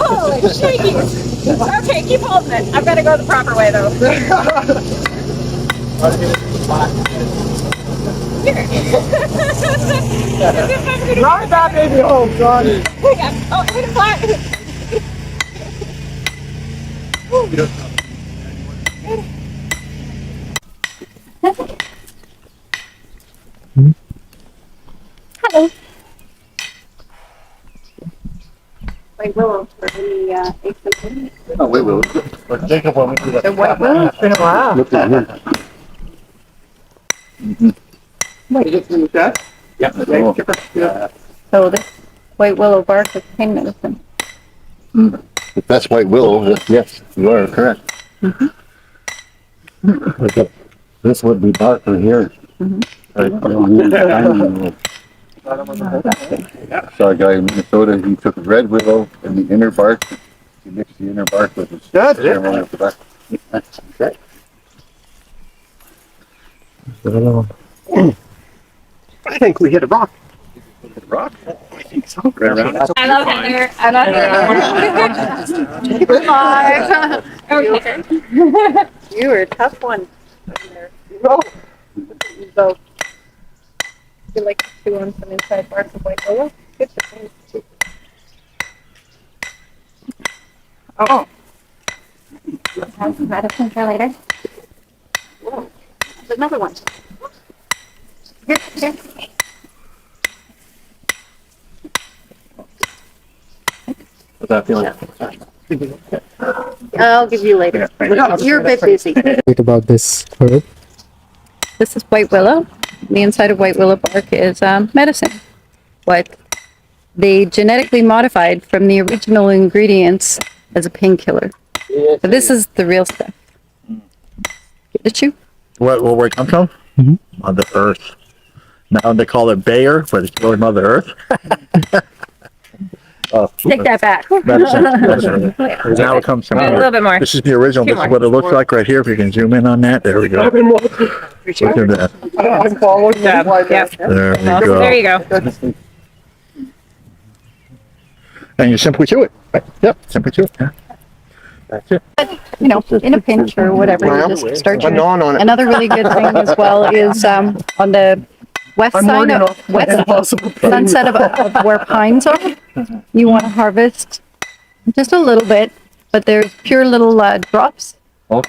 Speaker 2: Holy shnikes. Okay, keep holding it. I've got to go the proper way, though.
Speaker 4: Ride that baby home, John.
Speaker 2: Oh, hit it flat.
Speaker 5: Hello. White willow for any aches.
Speaker 6: Oh, wait, wait. Jacob, when we do that.
Speaker 5: The white willow?
Speaker 4: It's been a while.
Speaker 6: Look at here.
Speaker 4: Yeah.
Speaker 5: So this white willow bark is pain medicine.
Speaker 6: If that's white willow, yes, you are correct. This would be darker here. Right, saw a guy in Minnesota, he took red willow and the inner bark, he mixed the inner bark with his ceremony of the back. Okay.
Speaker 4: I think we hit a rock.
Speaker 6: Rock?
Speaker 4: I think so.
Speaker 6: Right around it.
Speaker 2: I love Heather. I love Heather. Okay.
Speaker 5: You were a tough one.
Speaker 4: No.
Speaker 5: So, you like to chew on some inside bark of white willow? Good for things.
Speaker 3: Oh. Have some medicine for later.
Speaker 5: Whoa. There's another one.
Speaker 3: Here, here.
Speaker 6: How's that feeling?
Speaker 5: I'll give you later. You're a bit busy.
Speaker 10: Think about this herb.
Speaker 5: This is white willow. The inside of white willow bark is medicine. What they genetically modified from the original ingredients as a painkiller. But this is the real stuff. Get it, you?
Speaker 11: Where it comes from? Mother Earth. Now they call it Bayer, but it's really Mother Earth.
Speaker 5: Take that back.
Speaker 11: Medicine. Here's how it comes from.
Speaker 2: A little bit more.
Speaker 11: This is the original. This is what it looks like right here. If you can zoom in on that, there we go.
Speaker 4: I've been watching.
Speaker 11: Look at that.
Speaker 4: I'm following that.
Speaker 2: Yep.
Speaker 11: There we
Speaker 2: Well,
Speaker 11: go.
Speaker 2: there you go.
Speaker 11: And you simply chew it. Right. Yep, simply chew it. Yeah. That's it.
Speaker 5: You know, in a pinch or whatever, you just start
Speaker 4: A
Speaker 5: chewing.
Speaker 4: non on it.
Speaker 5: Another really good thing as well is on the west
Speaker 4: I'm
Speaker 5: side
Speaker 4: warning
Speaker 5: of
Speaker 4: off
Speaker 5: west
Speaker 4: possible
Speaker 5: sunset of where pines are. You want to harvest just a little bit, but there's pure little drops of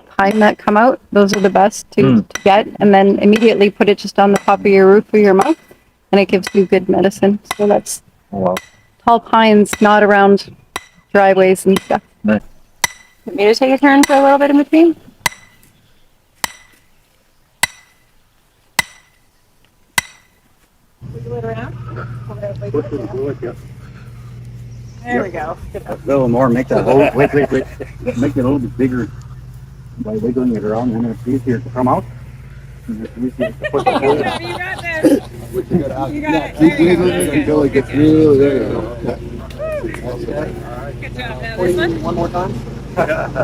Speaker 5: pine that come out. Those are the best to get, and then immediately put it just on the top of your roof or your mouth, and it gives you good medicine. So that's tall pines, not around driveways and stuff.
Speaker 11: Nice.
Speaker 5: Want me to take a turn for a little bit in between?
Speaker 2: Wiggle it around. There we go.
Speaker 6: A little more, make that whole, wait. Make it a little bit bigger. By wiggling it around, and it's easier to come out. And it's easier to put the whole.
Speaker 2: You got this. You got it.
Speaker 6: Keep
Speaker 2: There you go.
Speaker 6: wiggling it until it gets really, there you go.
Speaker 2: Good job. Now this one.
Speaker 4: One more time.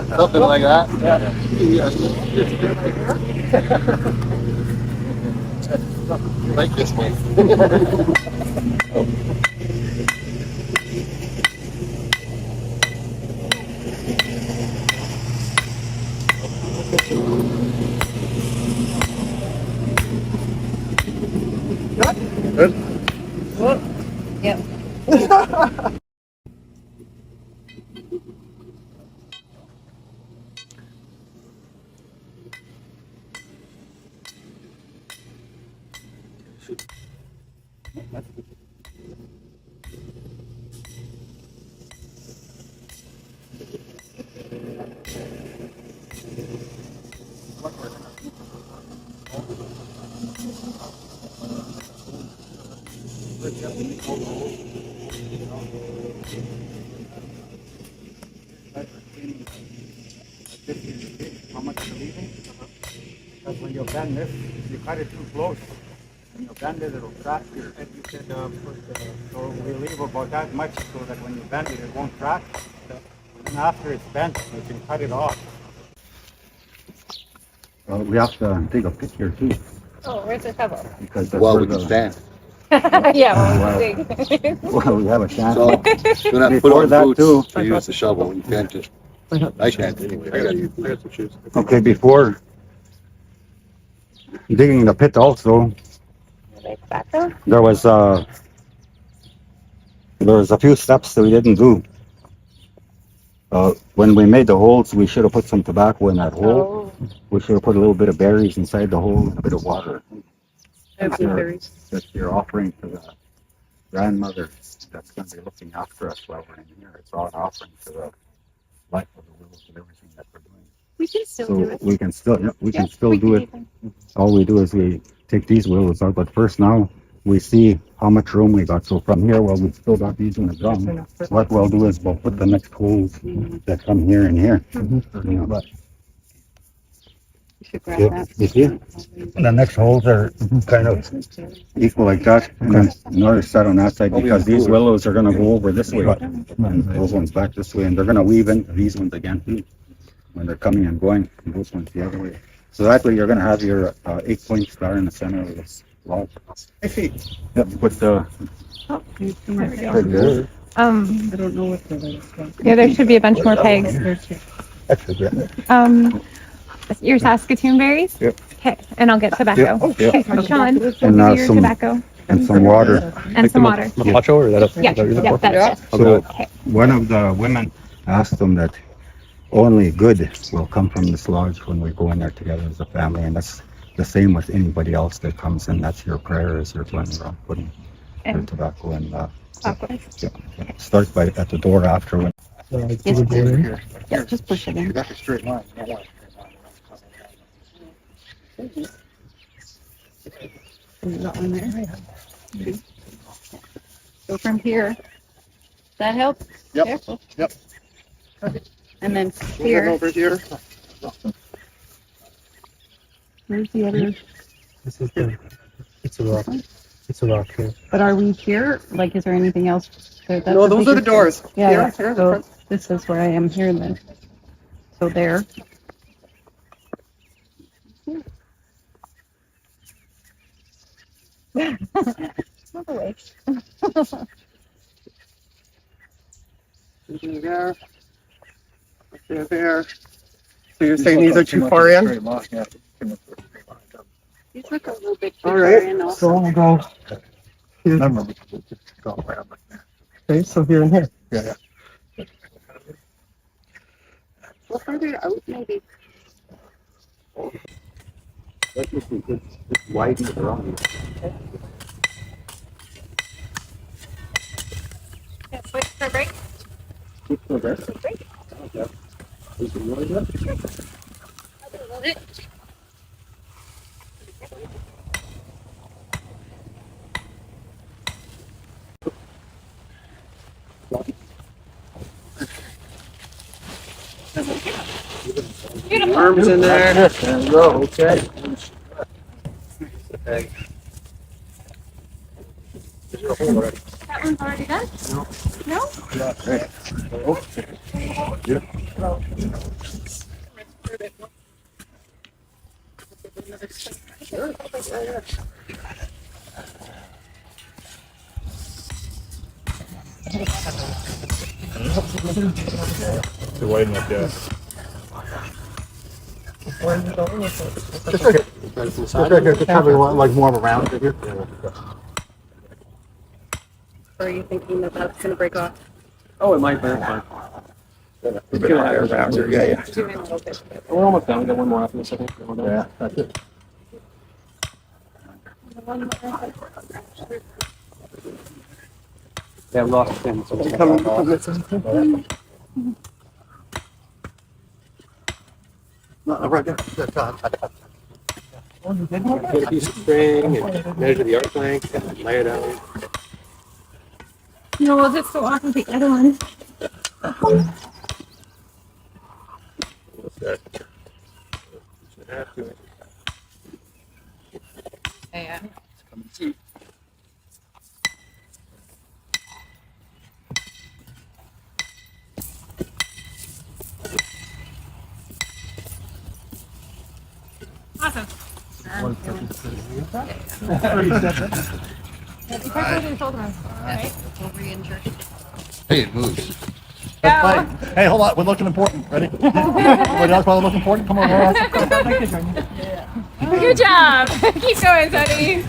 Speaker 6: Something like that. Like this one.
Speaker 5: Yep.
Speaker 6: How much are leaving? Because when you bend this, you cut it too close. When you bend it, it'll crack here. And you can so we leave about that much so that when you bend it, it won't crack. And after it's bent, you can cut it off. We have to take a picture too.
Speaker 2: Oh, where's the shovel?
Speaker 6: Because
Speaker 8: Well, we can stand.
Speaker 2: Yeah, well, we can dig.
Speaker 6: Well, we have a chance.
Speaker 8: So, do not put
Speaker 6: Before
Speaker 8: on
Speaker 6: that,
Speaker 8: boots
Speaker 6: too.
Speaker 8: to use the shovel. You can't just, I can't anyway. I gotta use some shoes.
Speaker 6: Okay, before digging the pit also, there was a few steps that we didn't do. When we made the holes, we should have put some tobacco in that hole. We should have put a little bit of berries inside the hole and a bit of water. That's your offering to the grandmother that's going to be looking after us while we're in here. It's all an offering to the life of the willows and everything that we're doing.
Speaker 5: We can still do it.
Speaker 6: We can still do it. All we do is we take these willows out, but first now we see how much room we got. So from here, well, we've still got these in the drum. What we'll do is we'll put the next holes that come here and here. You see? The next holes are kind of equal like that. And then another set on that side because these willows are going to go over this way. And those ones back this way. And they're going to weave into these ones again too. When they're coming and going. And those ones the other way. So that way you're going to have your 8-point star in the center of this log. Yep, with the...
Speaker 5: I don't know what the
Speaker 2: Yeah, there should be a bunch more pegs. Your Saskatoon berries?
Speaker 6: Yep.
Speaker 2: Okay, and I'll get tobacco.
Speaker 6: Yep.
Speaker 2: Okay, Sean,
Speaker 6: And
Speaker 2: your
Speaker 6: some
Speaker 2: tobacco.
Speaker 6: and some water.
Speaker 2: And some water.
Speaker 11: Macho or that?
Speaker 2: Yeah, that's it.
Speaker 6: So
Speaker 2: Okay.
Speaker 6: one of the women asked them that only good will come from this lodge when we go in there together as a family, and that's the same with anybody else that comes in. That's your prayer as you're going around putting your tobacco in. Start by at the door after. When
Speaker 5: Yeah, just push it in.
Speaker 6: that's a straight line.
Speaker 5: Is that one there? So from here, does that help?
Speaker 6: Yep.
Speaker 5: Careful.
Speaker 6: Yep.
Speaker 5: And then here,
Speaker 6: Over here.
Speaker 5: where's the other?
Speaker 7: This is it's a rock. It's a rock here.
Speaker 5: But are we here? Like, is there anything else? That's
Speaker 4: No, those are the
Speaker 5: bigger-
Speaker 4: doors.
Speaker 5: Yeah,
Speaker 4: Here,
Speaker 5: yeah.
Speaker 4: here, the
Speaker 5: So
Speaker 4: front.
Speaker 5: this is where I am here then. So there.
Speaker 2: Not the way.
Speaker 4: There. There. So you're saying these are too far in?
Speaker 5: These look a little bit
Speaker 4: All
Speaker 5: too
Speaker 4: right.
Speaker 5: far in also.
Speaker 4: So we'll go. Okay, so here and here.
Speaker 5: Well, further out maybe.
Speaker 6: That's just widen it around.
Speaker 2: Yes, wait for a break.
Speaker 4: Arms in there.
Speaker 6: There we go. Okay.
Speaker 2: That one's already done? No?
Speaker 9: To widen up, yeah.
Speaker 4: Where are you going with it?
Speaker 11: Just right here. Just right here. Just have it like more of a round right here.
Speaker 5: Or are you thinking that that's going to break off?
Speaker 9: Oh, it might burn fine.
Speaker 11: A bit higher around here. Yeah, yeah.
Speaker 5: Doing a little bit.
Speaker 9: We're almost done. Got one more after the second.
Speaker 11: Yeah, that's it.
Speaker 9: Yeah, we lost him. So
Speaker 11: No, right there.
Speaker 9: get a piece of string and measure the arc length and lay it out.
Speaker 2: No, we'll just go off with the other one.
Speaker 9: What's that? Have to.
Speaker 5: Yeah.
Speaker 2: Awesome.
Speaker 8: Hey, it moves.
Speaker 2: Go.
Speaker 11: Hey, hold on. We're looking important. Ready? Everybody else want to look important? Come on.
Speaker 2: Good job. Keep going, Sonny.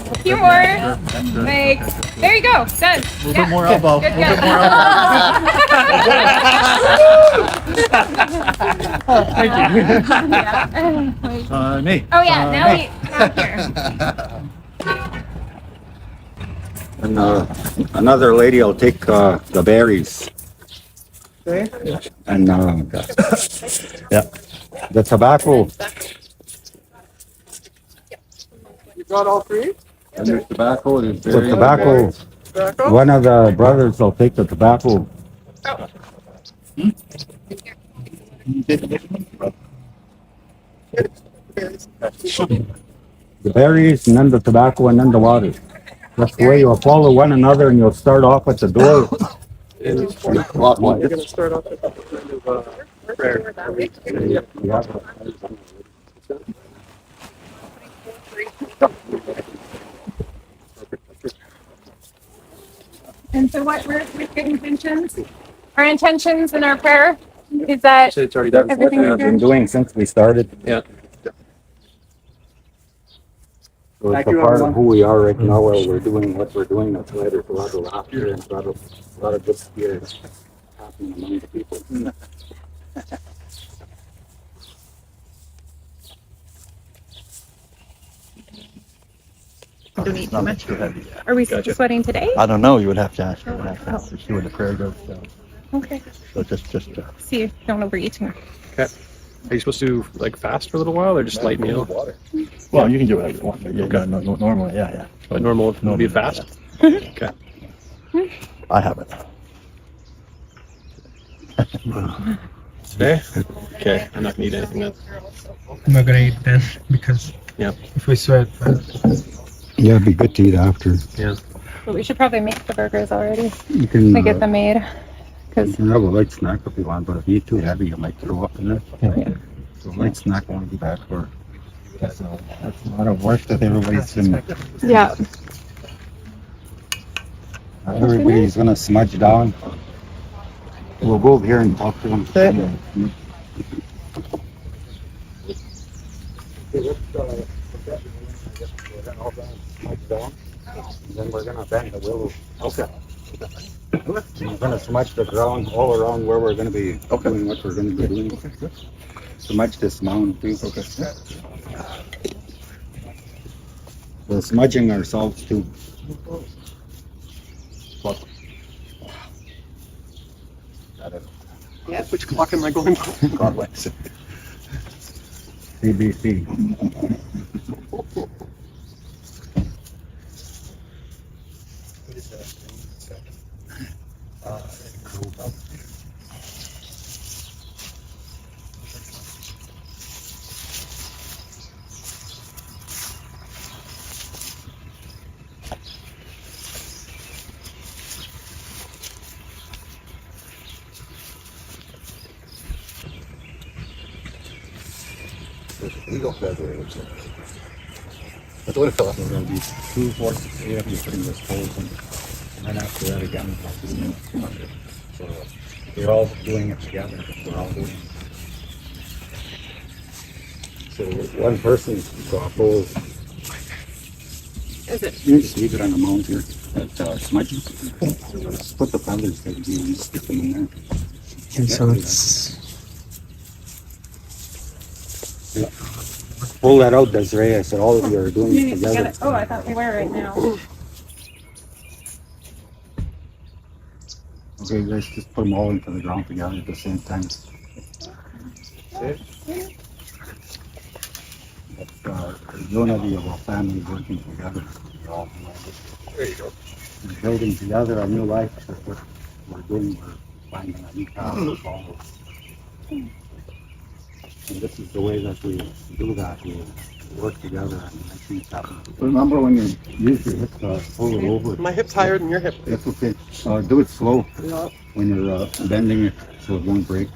Speaker 2: A few more. Like, there you go. Done.
Speaker 11: A little bit more elbow.
Speaker 2: Good,
Speaker 11: A little
Speaker 2: good.
Speaker 11: bit more elbow. Me.
Speaker 2: Oh yeah, now here.
Speaker 6: And another lady will take the berries. And
Speaker 11: Yeah.
Speaker 6: the tobacco.
Speaker 4: You got all three?
Speaker 6: And there's tobacco. The
Speaker 4: Tobacco?
Speaker 6: One of the brothers will take the tobacco. The berries, and then the tobacco, and then the water. That's the way you'll follow one another, and you'll start off at the door.
Speaker 4: You're
Speaker 6: Clockwise.
Speaker 4: going to start off with a kind of prayer.
Speaker 2: And so what we're good intentions? Our intentions and our prayer is that
Speaker 9: It's already done.
Speaker 2: everything
Speaker 6: I've been doing since we started.
Speaker 9: Yeah.
Speaker 6: So it's a part of who we are right now while we're doing what we're doing. That's why there's a lot of laughter and a lot of good spirits happening among the people.
Speaker 2: don't eat too much. Are we sweating today?
Speaker 11: I don't know. You would have to ask her. You would have to ask her. See where the prayer goes. So,
Speaker 2: Okay.
Speaker 11: just
Speaker 2: See if don't overeat too much.
Speaker 9: Okay. Are you supposed to like fast for a little while or just light meal?
Speaker 11: well, you can do whatever you want. You got normally, yeah.
Speaker 9: But normal would be a fast?
Speaker 11: Yeah.
Speaker 9: Okay.
Speaker 11: I have it.
Speaker 9: Today? Okay. I'm not gonna eat anything else.
Speaker 7: I'm not gonna eat then because if we sweat.
Speaker 6: Yeah, it'd be good to eat after.
Speaker 9: Yeah.
Speaker 2: But we should probably make the burgers already.
Speaker 6: You can,
Speaker 2: We get them made.
Speaker 6: you
Speaker 2: Because
Speaker 6: can have a light snack if you want, but if you eat too heavy, you might throw up in it.
Speaker 2: Yeah.
Speaker 6: So light snack won't be bad for. That's a lot of work that everybody's been.
Speaker 2: yeah.
Speaker 6: Everybody's gonna smudge down. We'll go over here and talk to them. Then we're gonna bend the willow. Okay. We're gonna smudge the ground all around where we're gonna be doing what we're gonna be doing. Okay, good. Smudge this mound too. Okay. We're smudging ourselves too.
Speaker 4: Yeah. Which clock am I going by?
Speaker 6: Clockwise. CBC.
Speaker 8: Eagle feather. But what if we're going to be 2 horses? You have to be putting this whole thing. And then after that again. So we're all doing it together. We're all doing it.
Speaker 6: So one person got full.
Speaker 2: Is it?
Speaker 6: You just leave it on the mount here. That smudges. Put the feathers that you stick them in there.
Speaker 4: Okay, so it's
Speaker 6: Pull that out, Desiree. I said all of you are doing it together.
Speaker 2: Oh, I thought we were right now.
Speaker 6: Okay, guys, just put them all into the ground together at the same time. Unity of our family working together.
Speaker 9: There you go.
Speaker 6: We're building together a new life. That's what we're doing. We're finding a new path to follow. And this is the way that we do that. We work together and make things happen. Remember when you use your hip, pull it over.
Speaker 4: my hip's higher than your hip.
Speaker 6: That's okay. Do it slow when you're bending it so it won't break.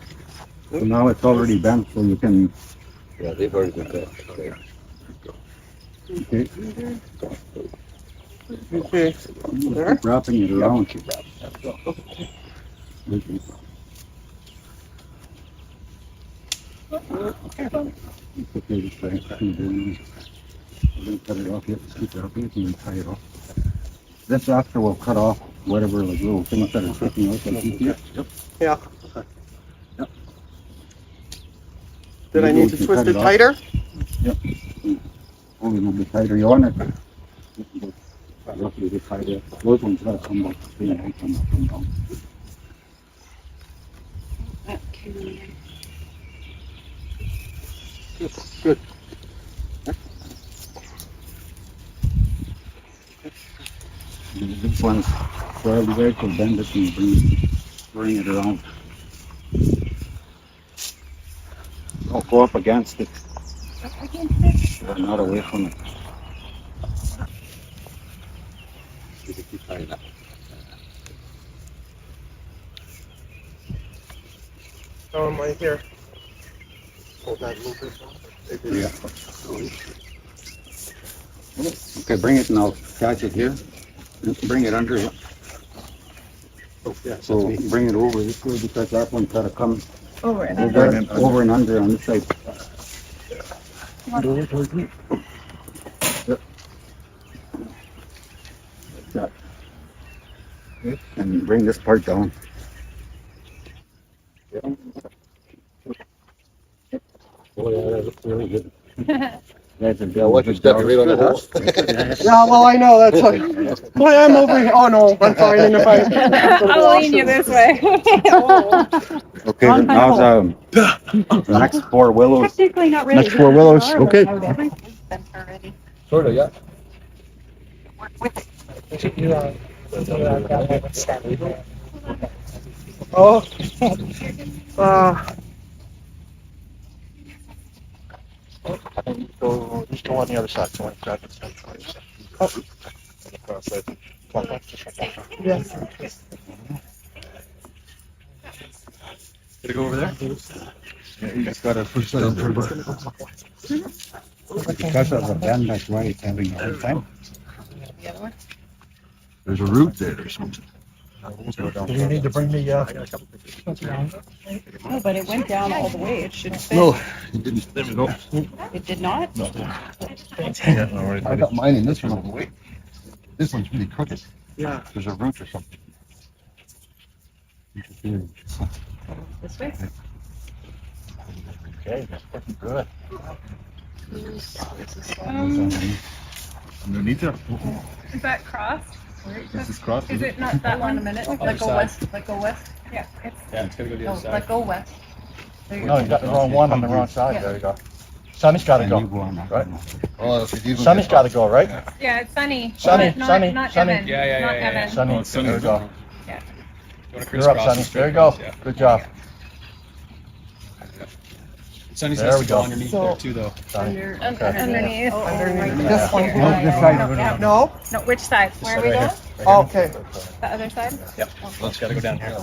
Speaker 6: So now it's already bent, so you can. Yeah, they've already been bent. Okay.
Speaker 4: Okay. There?
Speaker 6: Keep wrapping it around. Okay. It's okay, just try to do it. We're going to cut it off here. Keep it up here and tie it off. This after we'll cut off whatever the little things that are sticking out. Yep.
Speaker 4: Yeah.
Speaker 6: Yep.
Speaker 4: Did I need to twist it tighter?
Speaker 6: Yep. Only a little bit tighter. You want it roughly a bit tighter. Those ones gotta come up. They don't come up and down.
Speaker 4: Good.
Speaker 6: This one's where the guy can bend it and bring it around. Don't go up against it. Not away from it.
Speaker 4: Right here. Hold that a little bit.
Speaker 6: Yeah. Okay, bring it and I'll catch it here. Bring it under it.
Speaker 4: Oh, yeah.
Speaker 6: So bring it over this way because that one's gotta come
Speaker 2: Over and
Speaker 6: over and under on this side. Yep. Like that. And bring this part down. Oh yeah, that looks really good. Yeah, what you stepping right on the hole?
Speaker 4: Yeah, well, I know. That's why I'm over here. Oh, no, I'm fine. And if
Speaker 2: I'll lean you this way.
Speaker 6: Okay, now the next 4 willows.
Speaker 5: Technically not really.
Speaker 11: Next 4 willows. Okay.
Speaker 6: Sort of, yeah.
Speaker 4: Oh.
Speaker 11: So just go on the other side. So I grab it.
Speaker 4: Yes.
Speaker 9: Gotta go over there.
Speaker 6: Yeah, you just gotta push that over. Because of the bend, that's why it's having a hard time.
Speaker 11: There's a root there or something. Do you need to bring the?
Speaker 5: No, but it went down all the way. It should fit.
Speaker 11: No, it didn't. There we go.
Speaker 5: It did not?
Speaker 11: No. Yeah, no worries. I got mine in this one. Wait, this one's really crooked.
Speaker 4: Yeah.
Speaker 11: There's a root or something.
Speaker 5: This way?
Speaker 11: Okay, that's pretty good. Underneath there.
Speaker 2: Is that crossed?
Speaker 11: This is crossed.
Speaker 2: Is it not that
Speaker 5: Hold on
Speaker 2: one?
Speaker 5: a minute. Let go west. Let go west.
Speaker 2: Yeah.
Speaker 9: Yeah, it's gotta go to the
Speaker 5: No,
Speaker 9: other side.
Speaker 5: let go west. There you
Speaker 11: No, you got the wrong one on the wrong side.
Speaker 5: Yeah.
Speaker 11: There you go. Sonny's got to
Speaker 6: And
Speaker 11: go.
Speaker 6: you go on that
Speaker 11: Right.
Speaker 6: one.
Speaker 11: Oh, Sonny's got to go, right?
Speaker 2: Yeah, it's Sunny.
Speaker 11: Sunny,
Speaker 2: Not
Speaker 11: Sunny,
Speaker 2: not
Speaker 11: Sunny.
Speaker 2: Evan.
Speaker 9: Yeah,
Speaker 2: Not
Speaker 9: yeah.
Speaker 2: Evan.
Speaker 11: Sonny,
Speaker 9: Oh, Sonny's
Speaker 11: there you go.
Speaker 9: wrong.
Speaker 2: Yeah.
Speaker 9: You wanna
Speaker 11: You're up,
Speaker 9: crisscross
Speaker 11: Sonny.
Speaker 9: and straight
Speaker 11: There you go.
Speaker 9: across, yeah.
Speaker 11: Good job.
Speaker 9: Sonny's
Speaker 11: There
Speaker 9: has
Speaker 11: we
Speaker 9: to go
Speaker 11: go.
Speaker 9: underneath there too, though.
Speaker 11: Sonny.
Speaker 5: Under,
Speaker 11: Okay.
Speaker 2: Underneath.
Speaker 5: Underneath.
Speaker 4: This one.
Speaker 6: No, this side of it.
Speaker 4: No?
Speaker 2: No, which side? Where are we going?
Speaker 4: Oh, okay.
Speaker 2: The other side?
Speaker 9: Yep. Let's gotta go down here.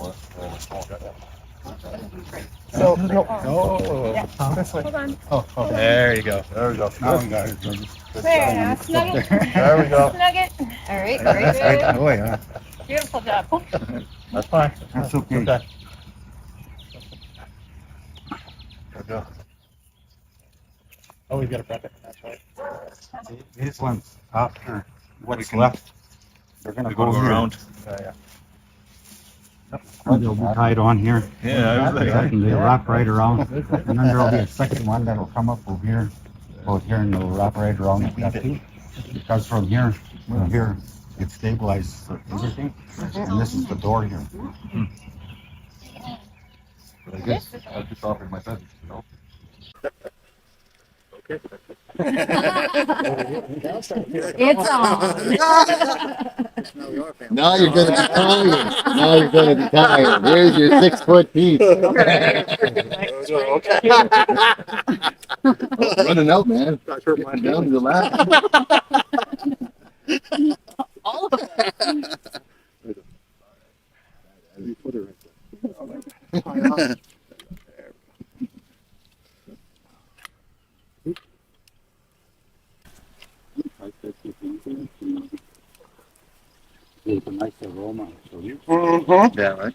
Speaker 4: So, no.
Speaker 11: Oh,
Speaker 4: This way.
Speaker 2: Hold on.
Speaker 11: oh,
Speaker 9: There you go.
Speaker 11: there we go.
Speaker 6: Now we got it.
Speaker 2: There, now snug it.
Speaker 11: There we go.
Speaker 2: Snug it.
Speaker 5: All right, very good.
Speaker 6: Oh, yeah.
Speaker 2: Beautiful job.
Speaker 11: That's fine.
Speaker 6: That's okay.
Speaker 11: Okay. There we go.
Speaker 6: Oh, we got to prep it. That's right. These ones after what's left, they're gonna go around. Yeah. They'll be tied on here. Yeah, I was like, and they wrap right around, and then there'll be a second one that'll come up over here, and they'll wrap right around like that too. Because from here, it stabilizes everything, and this is the door here. But I guess I'll just offer my bed, you know.
Speaker 3: It's on.
Speaker 8: Now you're gonna be tired. Now you're gonna be tired. Here's your 6-foot piece. Running out, man. Getting down to the last.
Speaker 3: All of them.
Speaker 6: There's a nice aroma. So you
Speaker 8: Yeah, right.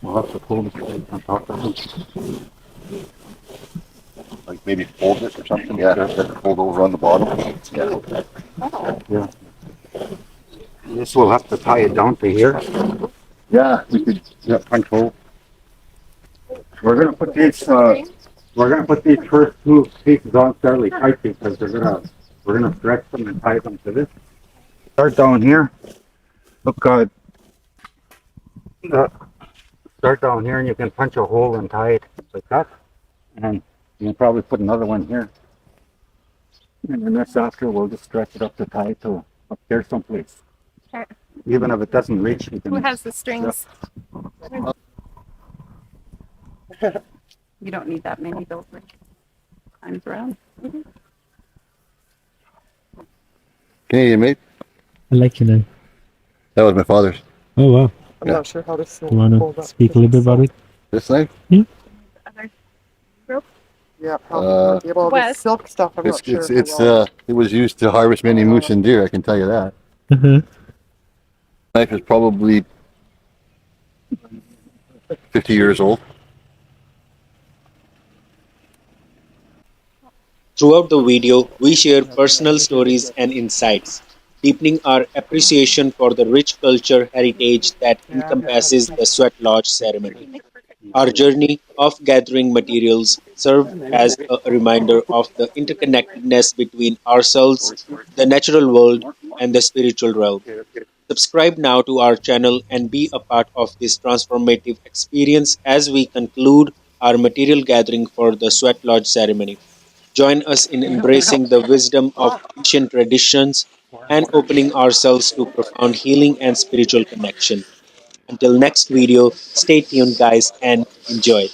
Speaker 6: will have to pull the plate on top of it.
Speaker 8: Like maybe fold it or something. Yeah, fold over on the bottom.
Speaker 6: Yeah. This will have to tie it down to here.
Speaker 8: Yeah, we could.
Speaker 6: Yeah, control. We're gonna put these. We're gonna put these first two pieces on fairly tight because we're gonna stretch them and tie them to this. Start down here. Look, start down here, and you can punch a hole and tie it like that. And you can probably put another one here. And then this after, we'll just stretch it up to tie it to up there someplace.
Speaker 2: Okay.
Speaker 6: Even if it doesn't reach, you can.
Speaker 2: Who has the strings?
Speaker 5: You don't need that many, those times around.
Speaker 8: Canadian mate.
Speaker 10: I like your name.
Speaker 8: That was my father's.
Speaker 10: Oh wow.
Speaker 4: I'm
Speaker 8: Yeah.
Speaker 4: not sure how to
Speaker 10: Do you want
Speaker 4: pull
Speaker 10: to
Speaker 4: that
Speaker 10: speak a little bit about it?
Speaker 8: This thing?
Speaker 2: Other group?
Speaker 4: Yeah, probably. Well, the
Speaker 2: West.
Speaker 4: silk stuff, I'm not sure.
Speaker 8: It was used to harvest many moose and deer. I can tell you that.
Speaker 10: Uh-huh.
Speaker 8: Knife is probably 50 years old.
Speaker 1: Throughout the video, we share personal stories and insights, deepening our appreciation for the rich culture heritage that encompasses the Sweat Lodge ceremony. Our journey of gathering materials served as a reminder of the interconnectedness between ourselves, the natural world, and the spiritual realm. Subscribe now to our channel and be a part of this transformative experience as we conclude our material gathering for the Sweat Lodge ceremony. Join us in embracing the wisdom of ancient traditions and opening ourselves to profound healing and spiritual connection. Until next video, stay tuned, guys, and enjoy.